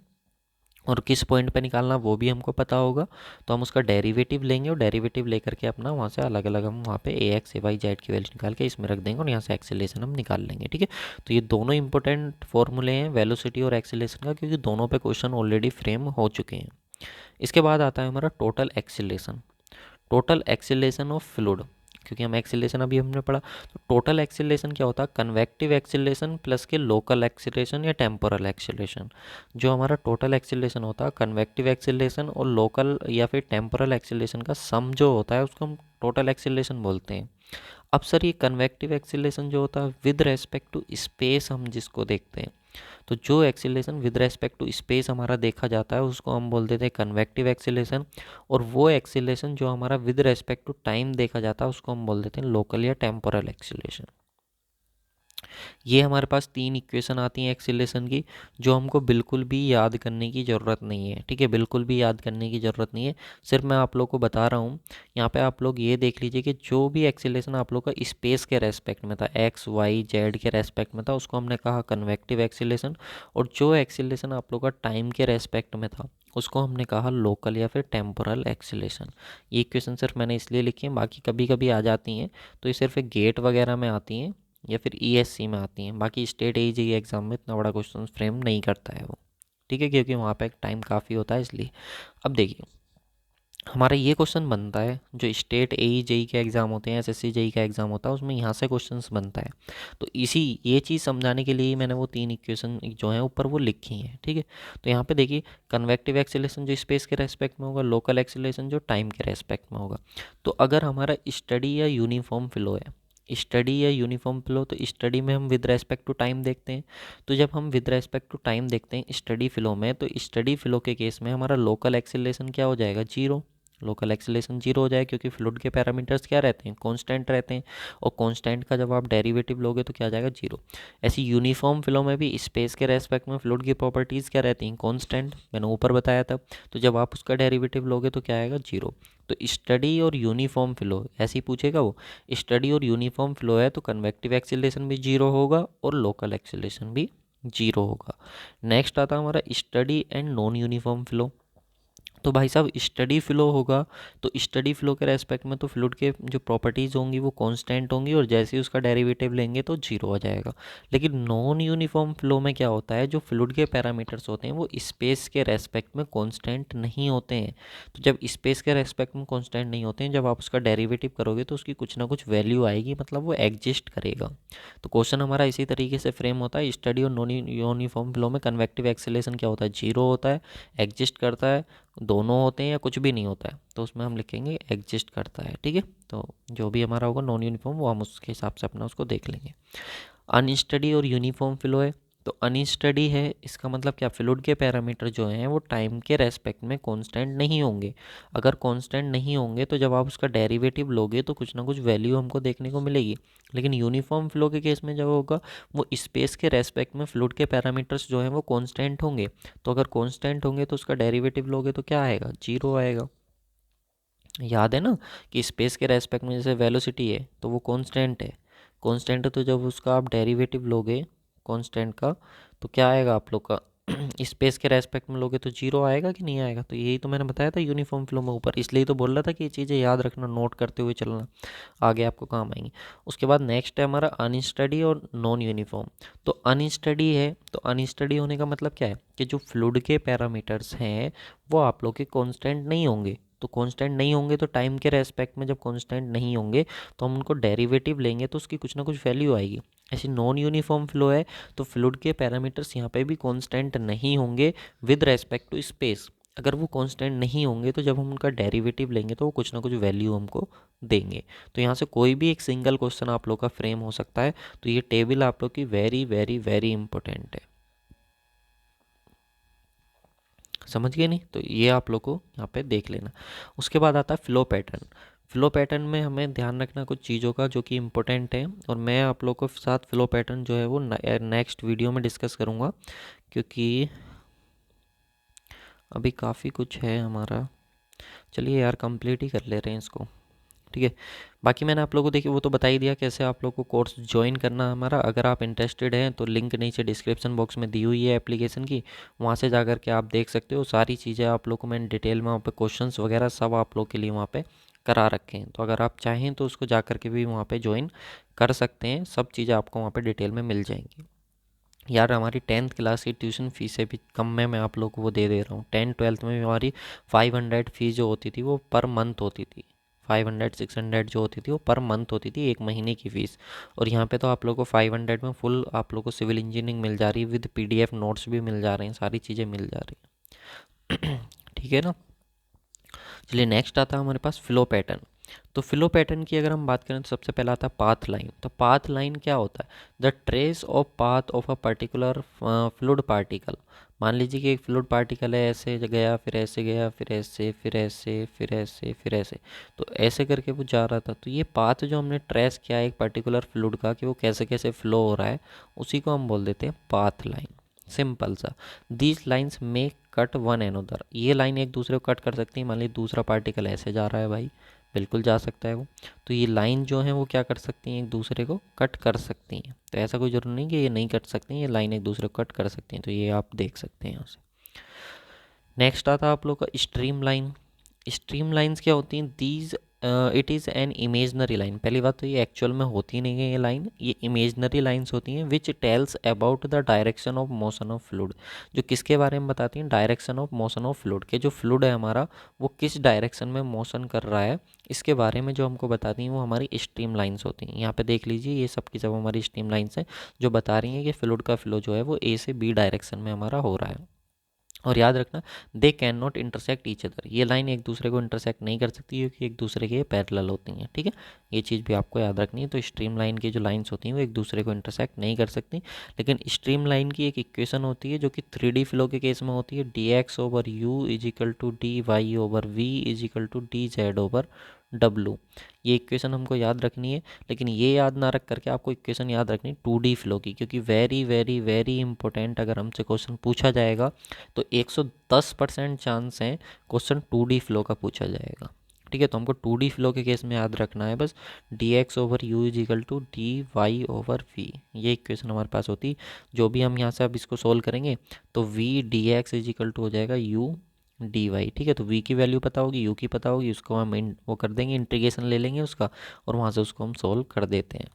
और किस पॉइंट पे निकालना वो भी हमको पता होगा। तो हम उसका डेरिवेटिव लेंगे और डेरिवेटिव लेकर के अपना वहाँ से अलग अलग हम वहाँ पे ए एक्स ए वाई जेड की वैल्यू निकाल के इसमें रख देंगे और यहाँ से एक्सेलेरेशन हम निकाल लेंगे, ठीक है। तो ये दोनों इंपॉर्टेंट फॉर्मूले हैं वेलोसिटी और एक्सेलेरेशन का, क्योंकि दोनों पे क्वेश्चन ऑलरेडी फ्रेम हो चुके हैं। इसके बाद आता है हमारा total acceleration. Total acceleration of fluid, क्योंकि हम एक्सेलेरेशन अभी हमने पढ़ा, तो टोटल एक्सेलेरेशन क्या होता है, कन्वेक्टिव एक्सेलेरेशन प्लस के लोकल एक्सेलेरेशन या टेम्पोरल एक्सेलेरेशन। जो हमारा टोटल एक्सेलेरेशन होता है, कन्वेक्टिव एक्सेलेरेशन और लोकल या फिर टेम्पोरल एक्सेलेरेशन का सम जो होता है उसको हम टोटल एक्सेलेरेशन बोलते हैं। अब सर ये कन्वेक्टिव एक्सेलेरेशन जो होता है विद रेस्पेक्ट टू स्पेस हम जिसको देखते हैं, तो जो acceleration with respect to space हमारा देखा जाता है उसको हम बोल देते हैं कन्वेक्टिव एक्सीलरेशन, और वो एक्सीलरेशन जो हमारा विद रेस्पेक्ट टू टाइम देखा जाता है उसको हम बोल देते हैं लोकल या टेम्पोरल एक्सीलरेशन। ये हमारे पास तीन इक्वेशन आती हैं एक्सीलरेशन की, जो हमको बिल्कुल भी याद करने की ज़रूरत नहीं है, ठीक है, बिल्कुल भी याद करने की ज़रूरत नहीं है। सिर्फ मैं आप लोग को बता रहा हूँ, यहाँ पे आप लोग ये देख लीजिए कि जो भी एक्सीलरेशन आप लोग का स्पेस के रेस्पेक्ट में था, एक्स वाई जेड के रेस्पेक्ट में था, उसको हमने कहा कन्वेक्टिव एक्सीलरेशन, और जो एक्सीलरेशन आप लोग का टाइम के रेस्पेक्ट में था उसको हमने कहा लोकल या फिर टेम्पोरल एक्सीलरेशन। ये इक्वेशन सिर्फ मैंने इसलिए लिखी है, बाकी कभी कभी आ जाती हैं तो ये सिर्फ एक गेट वगैरह में आती हैं या फिर ईएससी में आती हैं, बाकी स्टेट एजी एग्ज़ाम में इतना बड़ा क्वेश्चन फ्रेम नहीं करता है वो, ठीक है, क्योंकि वहाँ पे टाइम काफ़ी होता है इसलिए। अब देखिए हमारा ये क्वेश्चन बनता है जो स्टेट एई जेई के एग्ज़ाम होते हैं, एसएससी जेई का एग्ज़ाम होता है, उसमें यहाँ से क्वेश्चंस बनता है। तो इसी ये चीज़ समझाने के लिए मैंने वो तीन इक्वेशन जो हैं ऊपर वो लिखी हैं, ठीक है। तो यहाँ पे देखिए कन्वेक्टिव एक्सीलरेशन जो स्पेस के रेस्पेक्ट में होगा, लोकल एक्सीलरेशन जो टाइम के रेस्पेक्ट में होगा। तो अगर हमारा स्टडी या यूनिफॉर्म फ्लो है, स्टडी या यूनिफॉर्म फ्लो, तो स्टडी में हम विद रेस्पेक्ट टू टाइम देखते हैं। तो जब हम विद रेस्पेक्ट टू टाइम देखते हैं स्टडी फ्लो में, तो स्टडी फ्लो के केस में हमारा लोकल एक्सीलरेशन क्या हो जाएगा, जीरो। लोकल एक्सीलरेशन जीरो हो जाए, क्योंकि फ्लूइड के पैरामीटर्स क्या रहते हैं, कांस्टेंट रहते हैं, और कांस्टेंट का जब आप डेरिवेटिव लोगे तो क्या आ जाएगा, जीरो। ऐसी यूनिफॉर्म फ्लो में भी स्पेस के रेस्पेक्ट में फ्लूइड की प्रॉपर्टीज़ क्या रहती हैं, कांस्टेंट, मैंने ऊपर बताया था। तो जब आप उसका डेरिवेटिव लोगे तो क्या आएगा, जीरो। तो स्टडी और यूनिफॉर्म फ्लो ऐसे ही पूछेगा वो, स्टडी और यूनिफॉर्म फ्लो है तो कन्वेक्टिव एक्सीलरेशन भी जीरो होगा और लोकल एक्सीलरेशन भी जीरो होगा। नेक्स्ट आता है हमारा study and non uniform flow. तो भाई साहब स्टडी फ्लो होगा तो स्टडी फ्लो के रेस्पेक्ट में तो फ्लूइड के जो प्रॉपर्टीज़ होंगी वो कांस्टेंट होंगी, और जैसे ही उसका डेरिवेटिव लेंगे तो जीरो हो जाएगा। लेकिन नॉन यूनिफॉर्म फ्लो में क्या होता है, जो फ्लूइड के पैरामीटर्स होते हैं वो स्पेस के रेस्पेक्ट में कांस्टेंट नहीं होते हैं। तो जब स्पेस के रेस्पेक्ट में कांस्टेंट नहीं होते हैं, जब आप उसका डेरिवेटिव करोगे तो उसकी कुछ ना कुछ वैल्यू आएगी, मतलब वो एग्जिस्ट करेगा। तो क्वेश्चन हमारा इसी तरीके से फ्रेम होता है, स्टडी और नॉन यूनिफॉर्म फ्लो में कन्वेक्टिव एक्सीलरेशन क्या होता है, जीरो होता है, एग्जिस्ट करता है, दोनों होते हैं या कुछ भी नहीं होता है, तो उसमें हम लिखेंगे एग्जिस्ट करता है, ठीक है। तो जो भी हमारा होगा नॉन यूनिफॉर्म वो हम उसके हिसाब से अपना उसको देख लेंगे। अनस्टडी और यूनिफॉर्म फ्लो है, तो अनस्टडी है इसका मतलब क्या, फ्लूइड के पैरामीटर जो हैं वो टाइम के रेस्पेक्ट में कांस्टेंट नहीं होंगे। अगर कांस्टेंट नहीं होंगे तो जब आप उसका डेरिवेटिव लोगे तो कुछ ना कुछ वैल्यू हमको देखने को मिलेगी। लेकिन यूनिफॉर्म फ्लो के केस में जब होगा वो स्पेस के रेस्पेक्ट में फ्लूइड के पैरामीटर्स जो हैं वो कांस्टेंट होंगे। तो अगर कांस्टेंट होंगे तो उसका डेरिवेटिव लोगे तो क्या आएगा, जीरो आएगा। याद है ना कि स्पेस के रेस्पेक्ट में जैसे वेलोसिटी है तो वो कांस्टेंट है, कांस्टेंट है, तो जब उसका आप डेरिवेटिव लोगे कांस्टेंट का तो क्या आएगा आप लोग का स्पेस के रेस्पेक्ट में लोगे तो जीरो आएगा कि नहीं आएगा। तो यही तो मैंने बताया था यूनिफॉर्म फ्लो में ऊपर, इसलिए तो बोल रहा था कि ये चीज़ें याद रखना, नोट करते हुए चलना, आगे आपको काम आएंगी। उसके बाद नेक्स्ट है हमारा अनस्टडी और नॉन यूनिफॉर्म। तो अनस्टडी है, तो अनस्टडी होने का मतलब क्या है कि जो फ्लूइड के पैरामीटर्स हैं वो आप लोग के कांस्टेंट नहीं होंगे। तो कांस्टेंट नहीं होंगे तो टाइम के रेस्पेक्ट में जब कांस्टेंट नहीं होंगे तो हम उनको डेरिवेटिव लेंगे तो उसकी कुछ ना कुछ वैल्यू आएगी। ऐसी नॉन यूनिफॉर्म फ्लो है तो फ्लूइड के पैरामीटर्स यहाँ पे भी कांस्टेंट नहीं होंगे विद रेस्पेक्ट टू स्पेस। अगर वो कांस्टेंट नहीं होंगे तो जब हम उनका डेरिवेटिव लेंगे तो वो कुछ ना कुछ वैल्यू हमको देंगे। तो यहाँ से कोई भी एक सिंगल क्वेश्चन आप लोग का फ्रेम हो सकता है। तो ये टेबल आप लोग की वेरी वेरी वेरी इंपॉर्टेंट है, समझ गए नहीं, तो ये आप लोग को यहाँ पे देख लेना। उसके बाद आता है फ्लो पैटर्न। फ्लो पैटर्न में हमें ध्यान रखना कुछ चीज़ों का जो कि इम्पोर्टेंट है, और मैं आप लोगों के साथ फ्लो पैटर्न जो है वो नेक्स्ट वीडियो में डिस्कस करूँगा, क्योंकि अभी काफ़ी कुछ है हमारा। चलिए यार, कंप्लीट ही कर ले रहे हैं इसको, ठीक है। बाकी मैंने आप लोगों को देखिए वो तो बता ही दिया कैसे आप लोगों को कोर्स ज्वाइन करना है हमारा। अगर आप इंटरेस्टेड हैं तो लिंक नीचे डिस्क्रिप्शन बॉक्स में दी हुई है एप्लीकेशन की, वहाँ से जा कर के आप देख सकते हो। सारी चीज़ें आप लोग को मैंने डिटेल में वहाँ पे क्वेश्चंस वगैरह सब आप लोग के लिए वहाँ पे करा रखे हैं। तो अगर आप चाहें तो उसको जा कर के भी वहाँ पे ज्वाइन कर सकते हैं। सब चीज़ें आपको वहाँ पे डिटेल में मिल जाएंगी। यार हमारी 10th क्लास की ट्यूशन फीस भी कम में मैं आप लोग को वो दे रहा हूँ। 10th-12th में भी हमारी 500 फीस जो होती थी वो पर मंथ होती थी। 500-600 जो होती थी वो पर मंथ होती थी, एक महीने की फ़ीस। और यहाँ पे तो आप लोग को 500 में फुल आप लोग को सिविल इंजीनियरिंग मिल जा रही है, विद PDF नोट्स भी मिल जा रहे हैं, सारी चीज़ें मिल जा रही हैं। ठीक है ना। चलिए नेक्स्ट आता है हमारे पास फ्लो पैटर्न। तो फ्लो पैटर्न की अगर हम बात करें तो सबसे पहला आता है पाथ लाइन। तो पाथ लाइन क्या होता है? The trace of path of a particular fluid particle. मान लीजिए कि एक फ्लूइड पार्टिकल है, ऐसे गया, फिर ऐसे गया, फिर ऐसे, फिर ऐसे, फिर ऐसे, फिर ऐसे, तो ऐसे करके वो जा रहा था। तो ये पाथ जो हमने ट्रेस किया है एक पर्टिकुलर फ्लूइड का कि वो कैसे कैसे फ्लो हो रहा है, उसी को हम बोल देते हैं पाथ लाइन। सिंपल सा। दीज लाइन्स में कट वन एनोदर। ये लाइन एक दूसरे को कट कर सकती है। मान लीजिए दूसरा पार्टिकल ऐसे जा रहा है भाई, बिल्कुल जा सकता है वो। तो ये लाइन जो है वो क्या कर सकती हैं, एक दूसरे को कट कर सकती हैं। तो ऐसा कोई ज़रूरी नहीं कि ये नहीं कट सकती हैं, ये लाइन एक दूसरे को कट कर सकती हैं। तो ये आप देख सकते हैं यहाँ से। नेक्स्ट आता है आप लोग का स्ट्रीम लाइन। स्ट्रीम लाइन्स क्या होती हैं? These it is an imaginary line. पहली बात तो ये एक्चुअल में होती नहीं है ये लाइन, ये इमेजनरी लाइन्स होती हैं which tells about the direction of motion of fluid. जो किसके बारे में बताती हैं? Direction of motion of fluid के, जो फ्लूइड है हमारा वो किस डायरेक्शन में मोशन कर रहा है, इसके बारे में जो हमको बताती हैं वो हमारी स्ट्रीम लाइन्स होती हैं। यहाँ पे देख लीजिए ये सब की सब हमारी स्ट्रीम लाइन्स हैं जो बता रही हैं कि फ्लूइड का फ्लो जो है वो A से B डायरेक्शन में हमारा हो रहा है। और याद रखना, they can not intersect each other. ये लाइन एक दूसरे को इंटरसेक्ट नहीं कर सकती क्योंकि एक दूसरे के पैरेलल होती हैं, ठीक है। ये चीज़ भी आपको याद रखनी है। तो स्ट्रीम लाइन की जो लाइंस होती हैं वो एक दूसरे को इंटरसेक्ट नहीं कर सकती। लेकिन स्ट्रीम लाइन की एक इक्वेशन होती है जो कि 3D फ्लो के केस में होती है, dx/u is equal to dy/v is equal to dz/w। ये इक्वेशन हमको याद रखनी है। लेकिन ये याद ना रख करके आपको इक्वेशन याद रखनी 2D फ्लो की, क्योंकि वेरी वेरी वेरी इंपॉर्टेंट अगर हमसे क्वेश्चन पूछा जाएगा तो 110% चांस है क्वेश्चन 2D फ्लो का पूछा जाएगा, ठीक है। तो हमको 2D फ्लो के केस में याद रखना है बस dx/u is equal to dy/v। ये इक्वेशन हमारे पास होती। जो भी हम यहाँ से अब इसको सोल्व करेंगे तो v dx is equal to हो जाएगा u dy, ठीक है। तो v की वैल्यू पता होगी, u की पता होगी, उसको हम वो कर देंगे, इंटीग्रेशन ले लेंगे उसका, और वहाँ से उसको हम सोल्व कर देते हैं,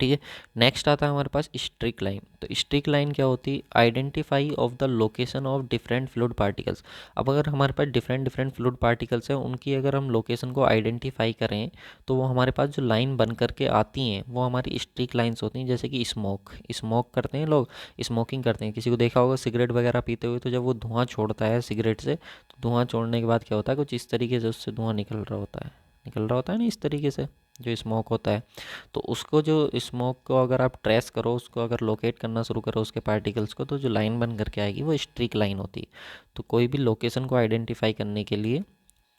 ठीक है। नेक्स्ट आता है हमारे पास स्ट्रिक लाइन। तो स्ट्रिक लाइन क्या होती है? Identify of the location of different fluid particles. अब अगर हमारे पास डिफरेंट डिफरेंट फ्लूइड पार्टिकल्स हैं, उनकी अगर हम लोकेशन को आइडेंटिफाई करें तो वो हमारे पास जो लाइन बन करके आती हैं वो हमारी स्ट्रिक लाइन्स होती हैं। जैसे कि स्मोक करते हैं लोग, स्मोकिंग करते हैं, किसी को देखा होगा सिगरेट वगैरह पीते हुए, तो जब वो धुआं छोड़ता है सिगरेट से, तो धुआं छोड़ने के बाद क्या होता है, कुछ इस तरीके से उससे धुआं निकल रहा होता है ना, इस तरीके से जो स्मोक होता है। तो उसको जो स्मोक को अगर आप ट्रेस करो, उसको अगर लोकेट करना शुरू करो उसके पार्टिकल्स को, तो जो लाइन बन करके आएगी वो स्ट्रिक लाइन होती है। तो कोई भी लोकेशन को आइडेंटिफाई करने के लिए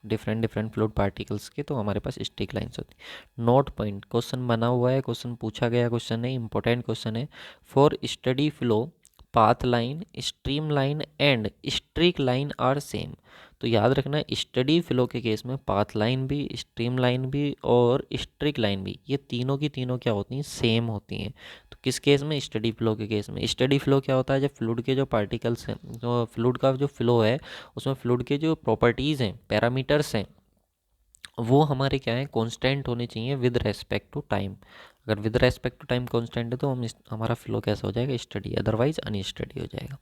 डिफरेंट डिफरेंट फ्लूइड पार्टिकल्स के, तो हमारे पास स्ट्रिक लाइन्स होती है। नोट पॉइंट, क्वेश्चन बना हुआ है, क्वेश्चन पूछा गया क्वेश्चन है, इंपॉर्टेंट क्वेश्चन है। For study flow path line, stream line and streak line are same. तो याद रखना स्टडी फ्लो के केस में पाथ लाइन भी, स्ट्रीम लाइन भी और स्ट्रिक लाइन भी, ये तीनों की तीनों क्या होती हैं, सेम होती हैं। तो किस केस में? स्टडी फ्लो के केस में। स्टडी फ्लो क्या होता है? जब फ्लूइड के जो पार्टिकल्स हैं, जो फ्लूइड का जो फ्लो है उसमें फ्लूइड के जो प्रॉपर्टीज़ हैं, पैरामीटर्स हैं, वो हमारे क्या है, कांस्टेंट होने चाहिए विद रेस्पेक्ट टू टाइम। अगर with respect to time constant है तो हमारा फ्लो कैसा हो जाएगा, स्टडी, अदरवाइज अनस्टडी हो जाएगा।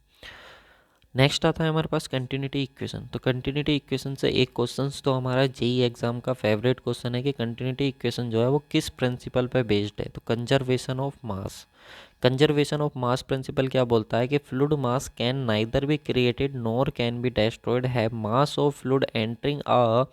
नेक्स्ट आता है हमारे पास कंटिन्यूटी इक्वेशन। तो कंटिन्यूटी इक्वेशन से एक क्वेश्चन तो हमारा जेई एग्जाम का फेवरेट क्वेश्चन है कि कंटिन्यूटी इक्वेशन जो है वो किस प्रिंसिपल पे बेस्ड है। तो conservation of mass. Conservation of mass principle क्या बोलता है कि fluid mass can neither be created nor can be destroyed, है mass of fluid entering a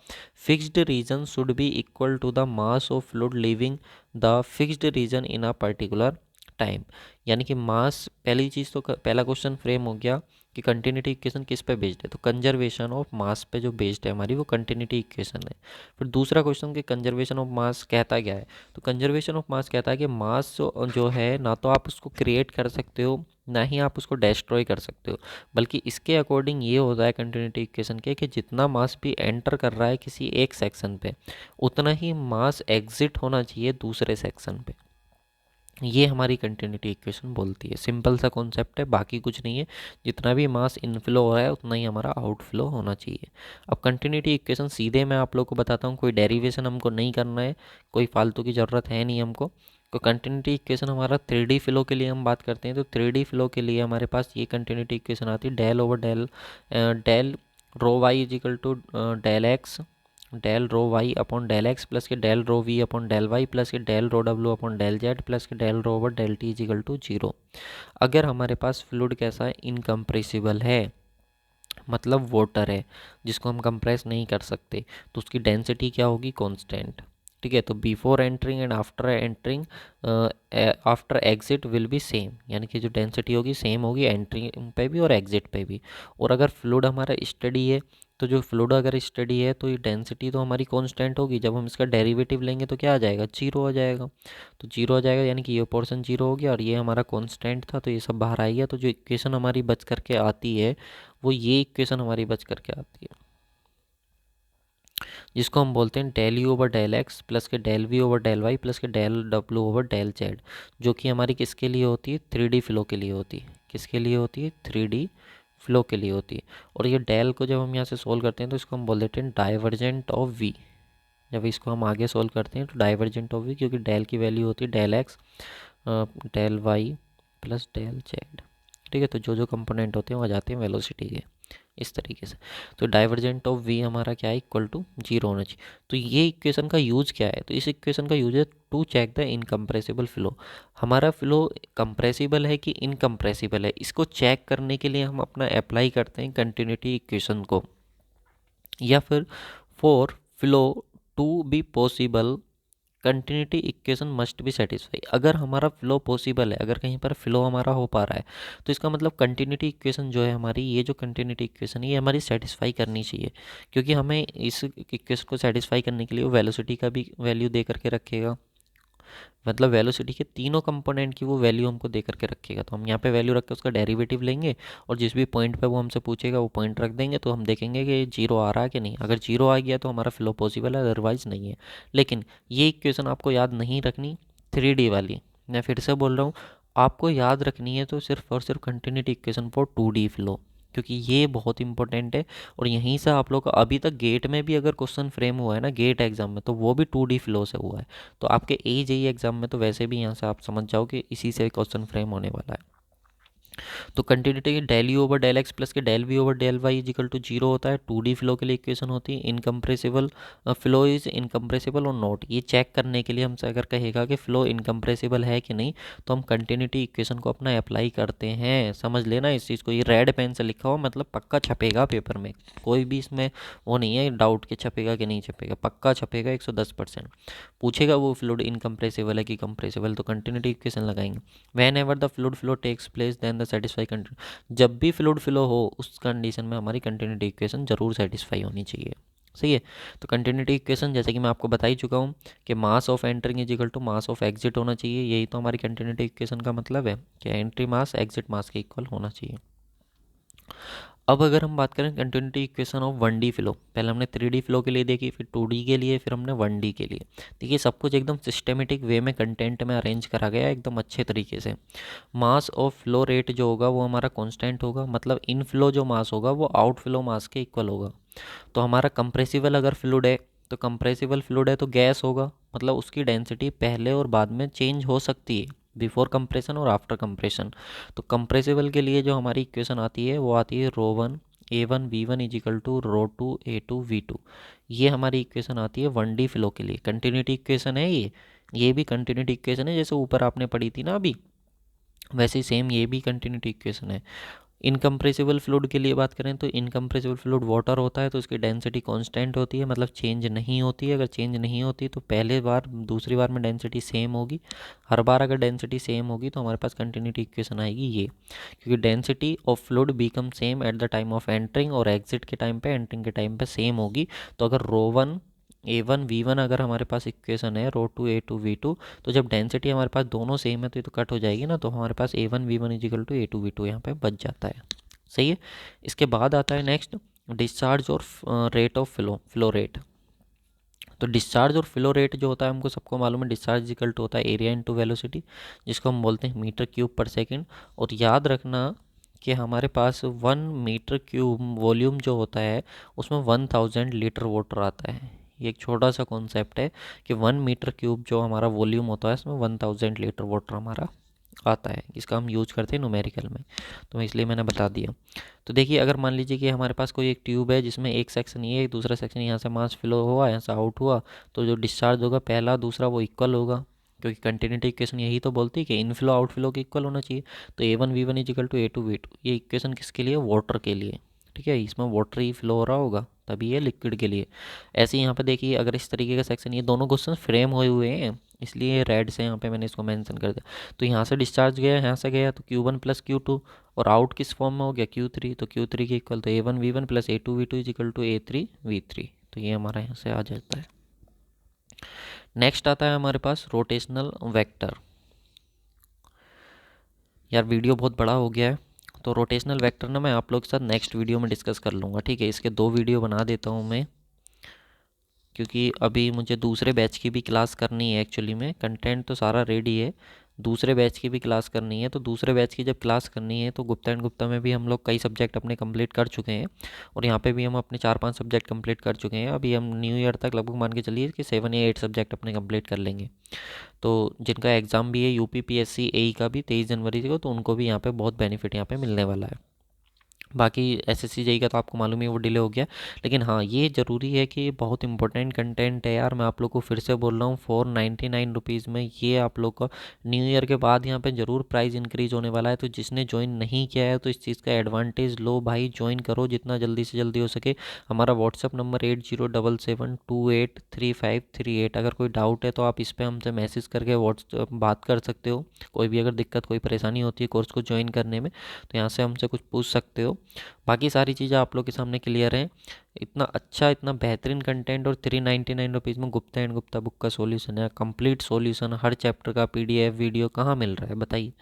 fixed region should be equal to the mass of fluid leaving the fixed region in a particular time, यानी कि मास, पहली चीज़ तो पहला क्वेश्चन फ्रेम हो गया कि कंटिन्यूटी इक्वेशन किस पे बेस्ड है, तो कंजर्वेशन ऑफ मास पे जो बेस्ड है हमारी वो कंटिन्यूटी इक्वेशन है। फिर दूसरा क्वेश्चन कि कंजर्वेशन ऑफ मास कहता क्या है, तो कंजर्वेशन ऑफ मास कहता है कि मास जो है ना तो आप उसको क्रिएट कर सकते हो ना ही आप उसको डिस्ट्रॉय कर सकते हो, बल्कि इसके अकॉर्डिंग ये होता है कंटिन्यूटी इक्वेशन के कि जितना मास भी एंटर कर रहा है किसी एक सेक्शन पे उतना ही मास एग्जिट होना चाहिए दूसरे सेक्शन पे। ये हमारी कंटिन्यूटी इक्वेशन बोलती है। सिंपल सा कॉन्सेप्ट है, बाकी कुछ नहीं है। जितना भी मास इनफ्लो हो रहा है उतना ही हमारा आउटफ्लो होना चाहिए। अब कंटिन्यूटी इक्वेशन सीधे मैं आप लोग को बताता हूँ, कोई डेरिवेशन हमको नहीं करना है, कोई फालतू की ज़रूरत है नहीं हमको। तो कंटिन्यूटी इक्वेशन हमारा 3D फ्लो के लिए हम बात करते हैं, तो 3D फ्लो के लिए हमारे पास ये कंटिन्यूटी इक्वेशन आती है, del over del del rho Y is equal to del X del rho Y upon del X plus के del rho V upon del Y plus के del rho W upon del Z plus के del rho over del T is equal to 0। अगर हमारे पास फ्लूइड कैसा है, इनकम्प्रेसिबल है, मतलब वाटर है जिसको हम कंप्रेस नहीं कर सकते, तो उसकी डेंसिटी क्या होगी, कांस्टेंट। ठीक है, तो before entering and after entering after exit will be same, यानी कि जो डेंसिटी होगी सेम होगी एंट्रिंग पे भी और एग्जिट पे भी। और अगर फ्लूइड हमारा स्टडी है, तो जो फ्लूइड अगर स्टडी है तो ये डेंसिटी तो हमारी कांस्टेंट होगी, जब हम इसका डेरिवेटिव लेंगे तो क्या आ जाएगा, जीरो आ जाएगा। तो जीरो आ जाएगा यानी कि ये पोर्शन जीरो हो गया और ये हमारा कांस्टेंट था, तो ये सब बाहर आ गया। तो जो इक्वेशन हमारी बच करके आती है वो ये इक्वेशन हमारी बच करके आती है, जिसको हम बोलते हैं del U over del X plus के del V over del Y plus के del W over del Z, जो कि हमारी किसके लिए होती है, 3D फ्लो के लिए होती है। किसके लिए होती है, 3D फ्लो के लिए होती है। और ये डेल को जब हम यहाँ से सोल्व करते हैं तो इसको हम बोल देते हैं डाइवर्जेंट ऑफ वी। जब इसको हम आगे सोल्व करते हैं तो डाइवर्जेंट ऑफ वी, क्योंकि डेल की वैल्यू होती है del X del Y plus del Z. ठीक है, तो जो जो कंपोनेंट होते हैं वो आ जाते हैं वेलोसिटी के, इस तरीके से। तो डाइवर्जेंट ऑफ वी हमारा क्या है, इक्वल टू जीरो होना चाहिए। तो ये इक्वेशन का यूज क्या है, तो इस इक्वेशन का यूज है to check the incompressible flow. हमारा फ्लो कंप्रेसिबल है कि इनकम्प्रेसिबल है, इसको चेक करने के लिए हम अपना अप्लाई करते हैं कंटिन्यूटी इक्वेशन को। या फिर for flow to be possible continuity equation must be satisfy. अगर हमारा फ्लो पॉसिबल है, अगर कहीं पर फ्लो हमारा हो पा रहा है, तो इसका मतलब कंटिन्यूटी इक्वेशन जो है हमारी, ये जो कंटिन्यूटी इक्वेशन है ये हमारी सेटिस्फाई करनी चाहिए, क्योंकि हमें इस इक्वेशन को सेटिस्फाई करने के लिए वो वेलोसिटी का भी वैल्यू दे करके रखेगा, मतलब वेलोसिटी के तीनों कंपोनेंट की वो वैल्यू हमको दे करके रखेगा। तो हम यहाँ पे वैल्यू रख के उसका डेरिवेटिव लेंगे और जिस भी पॉइंट पे वो हमसे पूछेगा वो पॉइंट रख देंगे, तो हम देखेंगे कि जीरो आ रहा है कि नहीं। अगर जीरो आ गया तो हमारा फ्लो पॉसिबल है, अदरवाइज़ नहीं है। लेकिन ये इक्वेशन आपको याद नहीं रखनी, 3D वाली, मैं फिर से बोल रहा हूँ, आपको याद रखनी है तो सिर्फ और सिर्फ continuity equation for 2D flow, क्योंकि ये बहुत इंपॉर्टेंट है। और यहीं से आप लोग का अभी तक गेट में भी अगर क्वेश्चन फ्रेम हुआ है ना, गेट एग्जाम में, तो वो भी 2D फ्लो से हुआ है। तो आपके AJE एग्जाम में तो वैसे भी यहाँ से आप समझ जाओ कि इसी से क्वेश्चन फ्रेम होने वाला है। तो कंटिन्यूटी के del U over del X plus के del V over del Y is equal to zero होता है। 2D फ्लो के लिए इक्वेशन होती है इनकम्प्रेसिबल, फ्लो इज इनकम्प्रेसिबल और नॉट। ये चेक करने के लिए हमसे अगर कहेगा कि फ्लो इनकम्प्रेसिबल है कि नहीं, तो हम कंटिन्यूटी इक्वेशन को अपना अप्लाई करते हैं। समझ लेना इस चीज़ को, ये रेड पेन से लिखा हुआ मतलब पक्का छपेगा पेपर में, कोई भी इसमें वो नहीं है डाउट कि छपेगा कि नहीं छपेगा, पक्का छपेगा 110%। पूछेगा वो फ्लूइड इनकम्प्रेसिबल है कि कंप्रेसिबल, तो कंटिन्यूटी इक्वेशन लगाएंगे। Whenever the fluid flow takes place then the satisfy continue, जब भी फ्लूइड फ्लो हो उस कंडीशन में हमारी कंटिन्यूटी इक्वेशन जरूर सेटिस्फाई होनी चाहिए। सही है, तो कंटिन्यूटी इक्वेशन जैसे कि मैं आपको बता ही चुका हूँ कि mass of entering is equal to mass of exit होना चाहिए। यही तो हमारी कंटिन्यूटी इक्वेशन का मतलब है कि एंट्री मास एग्जिट मास के इक्वल होना चाहिए। अब अगर हम बात करें continuity equation of 1D flow, पहले हमने 3D फ्लो के लिए देखी, फिर 2D के लिए, फिर हमने 1D के लिए। देखिए सब कुछ एकदम सिस्टेमेटिक वे में कंटेंट में अरेंज करा गया है एकदम अच्छे तरीके से। मास ऑफ फ्लो रेट जो होगा वो हमारा कांस्टेंट होगा, मतलब इन फ्लो जो मास होगा वो आउट फ्लो मास के इक्वल होगा। तो हमारा कंप्रेसिबल अगर फ्लूइड है, तो कंप्रेसिबल फ्लूइड है तो गैस होगा, मतलब उसकी डेंसिटी पहले और बाद में चेंज हो सकती है, बिफोर कंप्रेशन और आफ्टर कंप्रेशन। तो कंप्रेसिबल के लिए जो हमारी इक्वेशन आती है वो आती है रो1 A1 V1 is equal to रो2 A2 V2। ये हमारी इक्वेशन आती है 1D फ्लो के लिए, कंटिन्यूटी इक्वेशन है ये भी कंटिन्यूटी इक्वेशन है, जैसे ऊपर आपने पढ़ी थी ना अभी, वैसे ही सेम ये भी कंटिन्यूटी इक्वेशन है। इनकम्प्रेसिबल फ्लूइड के लिए बात करें तो इनकम्प्रेसिबल फ्लूइड वाटर होता है, तो इसकी डेंसिटी कांस्टेंट होती है, मतलब चेंज नहीं होती है। अगर चेंज नहीं होती तो पहले बार दूसरी बार में डेंसिटी सेम होगी। हर बार अगर डेंसिटी सेम होगी तो हमारे पास कंटिन्यूटी इक्वेशन आएगी ये, क्योंकि density of fluid become same at the time of entering और एग्जिट के टाइम पे, एंटरिंग के टाइम पे सेम होगी। तो अगर रो 1 A1 V1 अगर हमारे पास इक्वेशन है, रो 2 A2 V2, तो जब डेंसिटी हमारे पास दोनों सेम है तो ये तो कट हो जाएगी ना, तो हमारे पास A1 V1 is equal to A2 V2 यहाँ पे बच जाता है। सही है। इसके बाद आता है नेक्स्ट डिस्चार्ज और रेट ऑफ फ्लो रेट। तो डिस्चार्ज और फ्लो रेट जो होता है हमको सबको मालूम है, डिस्चार्ज इक्वल टू होता है एरिया इनटू वेलोसिटी, जिसको हम बोलते हैं मीटर क्यूब पर सेकंड। और याद रखना कि हमारे पास 1 मीटर क्यूब वॉल्यूम जो होता है उसमें 1000 लीटर वाटर आता है। ये एक छोटा सा कॉन्सेप्ट है कि 1 मीटर क्यूब जो हमारा वॉल्यूम होता है उसमें 1000 लीटर वाटर हमारा आता है। इसका हम यूज करते हैं न्यूमेरिकल में, तो इसलिए मैंने बता दिया। तो देखिए, अगर मान लीजिए कि हमारे पास कोई एक ट्यूब है जिसमें एक सेक्शन ये है, दूसरा सेक्शन यहाँ से मास फ्लो हुआ, यहाँ से आउट हुआ, तो जो डिस्चार्ज होगा पहला दूसरा वो इक्वल होगा, क्योंकि कंटिन्यूटी इक्वेशन यही तो बोलती है कि इनफ्लो आउटफ्लो के इक्वल होना चाहिए। तो A1 V1 is equal to A2 V2, ये इक्वेशन किसके लिए? वाटर के लिए। ठीक है, इसमें वाटर ही फ्लो हो रहा होगा तभी ये लिक्विड के लिए। ऐसे ही यहाँ पे देखिए, अगर इस तरीके का सेक्शन, ये दोनों क्वेश्चन फ्रेम हुए हुए हैं इसलिए रेड से यहाँ पे मैंने इसको मेंशन कर दिया। तो यहाँ से डिस्चार्ज गया, यहाँ से गया, तो Q1 प्लस Q2, और आउट किस फॉर्म में हो गया? Q3। तो Q3 के इक्वल तो A1 V1 plus A2 V2 is equal to A3 V3। तो ये हमारा यहाँ से आ जाता है। नेक्स्ट आता है हमारे पास रोटेशनल वेक्टर। यार वीडियो बहुत बड़ा हो गया है, तो रोटेशनल वेक्टर ना मैं आप लोग के साथ नेक्स्ट वीडियो में डिस्कस कर लूँगा। ठीक है, इसके 2 वीडियो बना देता हूँ मैं, क्योंकि अभी मुझे दूसरे बैच की भी क्लास करनी है। एक्चुअली में कंटेंट तो सारा रेडी है, दूसरे बैच की भी क्लास करनी है। तो दूसरे बैच की जब क्लास करनी है तो गुप्ता एंड गुप्ता में भी हम लोग कई सब्जेक्ट अपने कंप्लीट कर चुके हैं, और यहाँ पे भी हम अपने 4-5 सब्जेक्ट कंप्लीट कर चुके हैं। अभी हम न्यू ईयर तक लगभग मान के चलिए कि 7 या 8 सब्जेक्ट अपने कंप्लीट कर लेंगे। तो जिनका एग्ज़ाम भी है यूपी PSC AE का भी 23 जनवरी को, तो उनको भी यहाँ पे बहुत बेनिफिट यहाँ पे मिलने वाला है। बाकी SSC JEE का तो आपको मालूम ही वो डिले हो गया, लेकिन हाँ ये ज़रूरी है कि बहुत इंपॉर्टेंट कंटेंट है यार। मैं आप लोग को फिर से बोल रहा हूँ, 499 रुपीज़ में ये आप लोग का न्यू ईयर के बाद यहाँ पे ज़रूर प्राइस इंक्रीज होने वाला है। तो जिसने ज्वाइन नहीं किया है तो इस चीज़ का एडवांटेज लो भाई, ज्वाइन करो जितना जल्दी से जल्दी हो सके। हमारा व्हाट्सअप नंबर 8077283538। अगर कोई डाउट है तो आप इस पर हमसे मैसेज करके व्हाट्सअप बात कर सकते हो। कोई भी अगर दिक्कत कोई परेशानी होती है कोर्स को ज्वाइन करने में तो यहाँ से हमसे कुछ पूछ सकते हो। बाकी सारी चीज़ें आप लोग के सामने क्लियर हैं। इतना अच्छा, इतना बेहतरीन कंटेंट और 399 रुपीज़ में गुप्ता एंड गुप्ता बुक का सॉल्यूशन है, कंप्लीट सॉल्यूशन, हर चैप्टर का PDF वीडियो कहाँ मिल रहा है बताइए।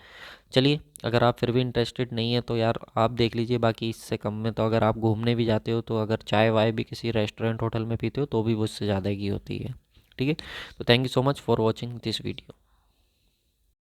चलिए, अगर आप फिर भी इंटरेस्टेड नहीं है तो यार आप देख लीजिए, बाकी इससे कम में तो अगर आप घूमने भी जाते हो तो अगर चाय वाय भी किसी रेस्टोरेंट होटल में पीते हो तो भी उससे ज़्यादा की होती है। ठीक है, तो thank you so much for watching this video.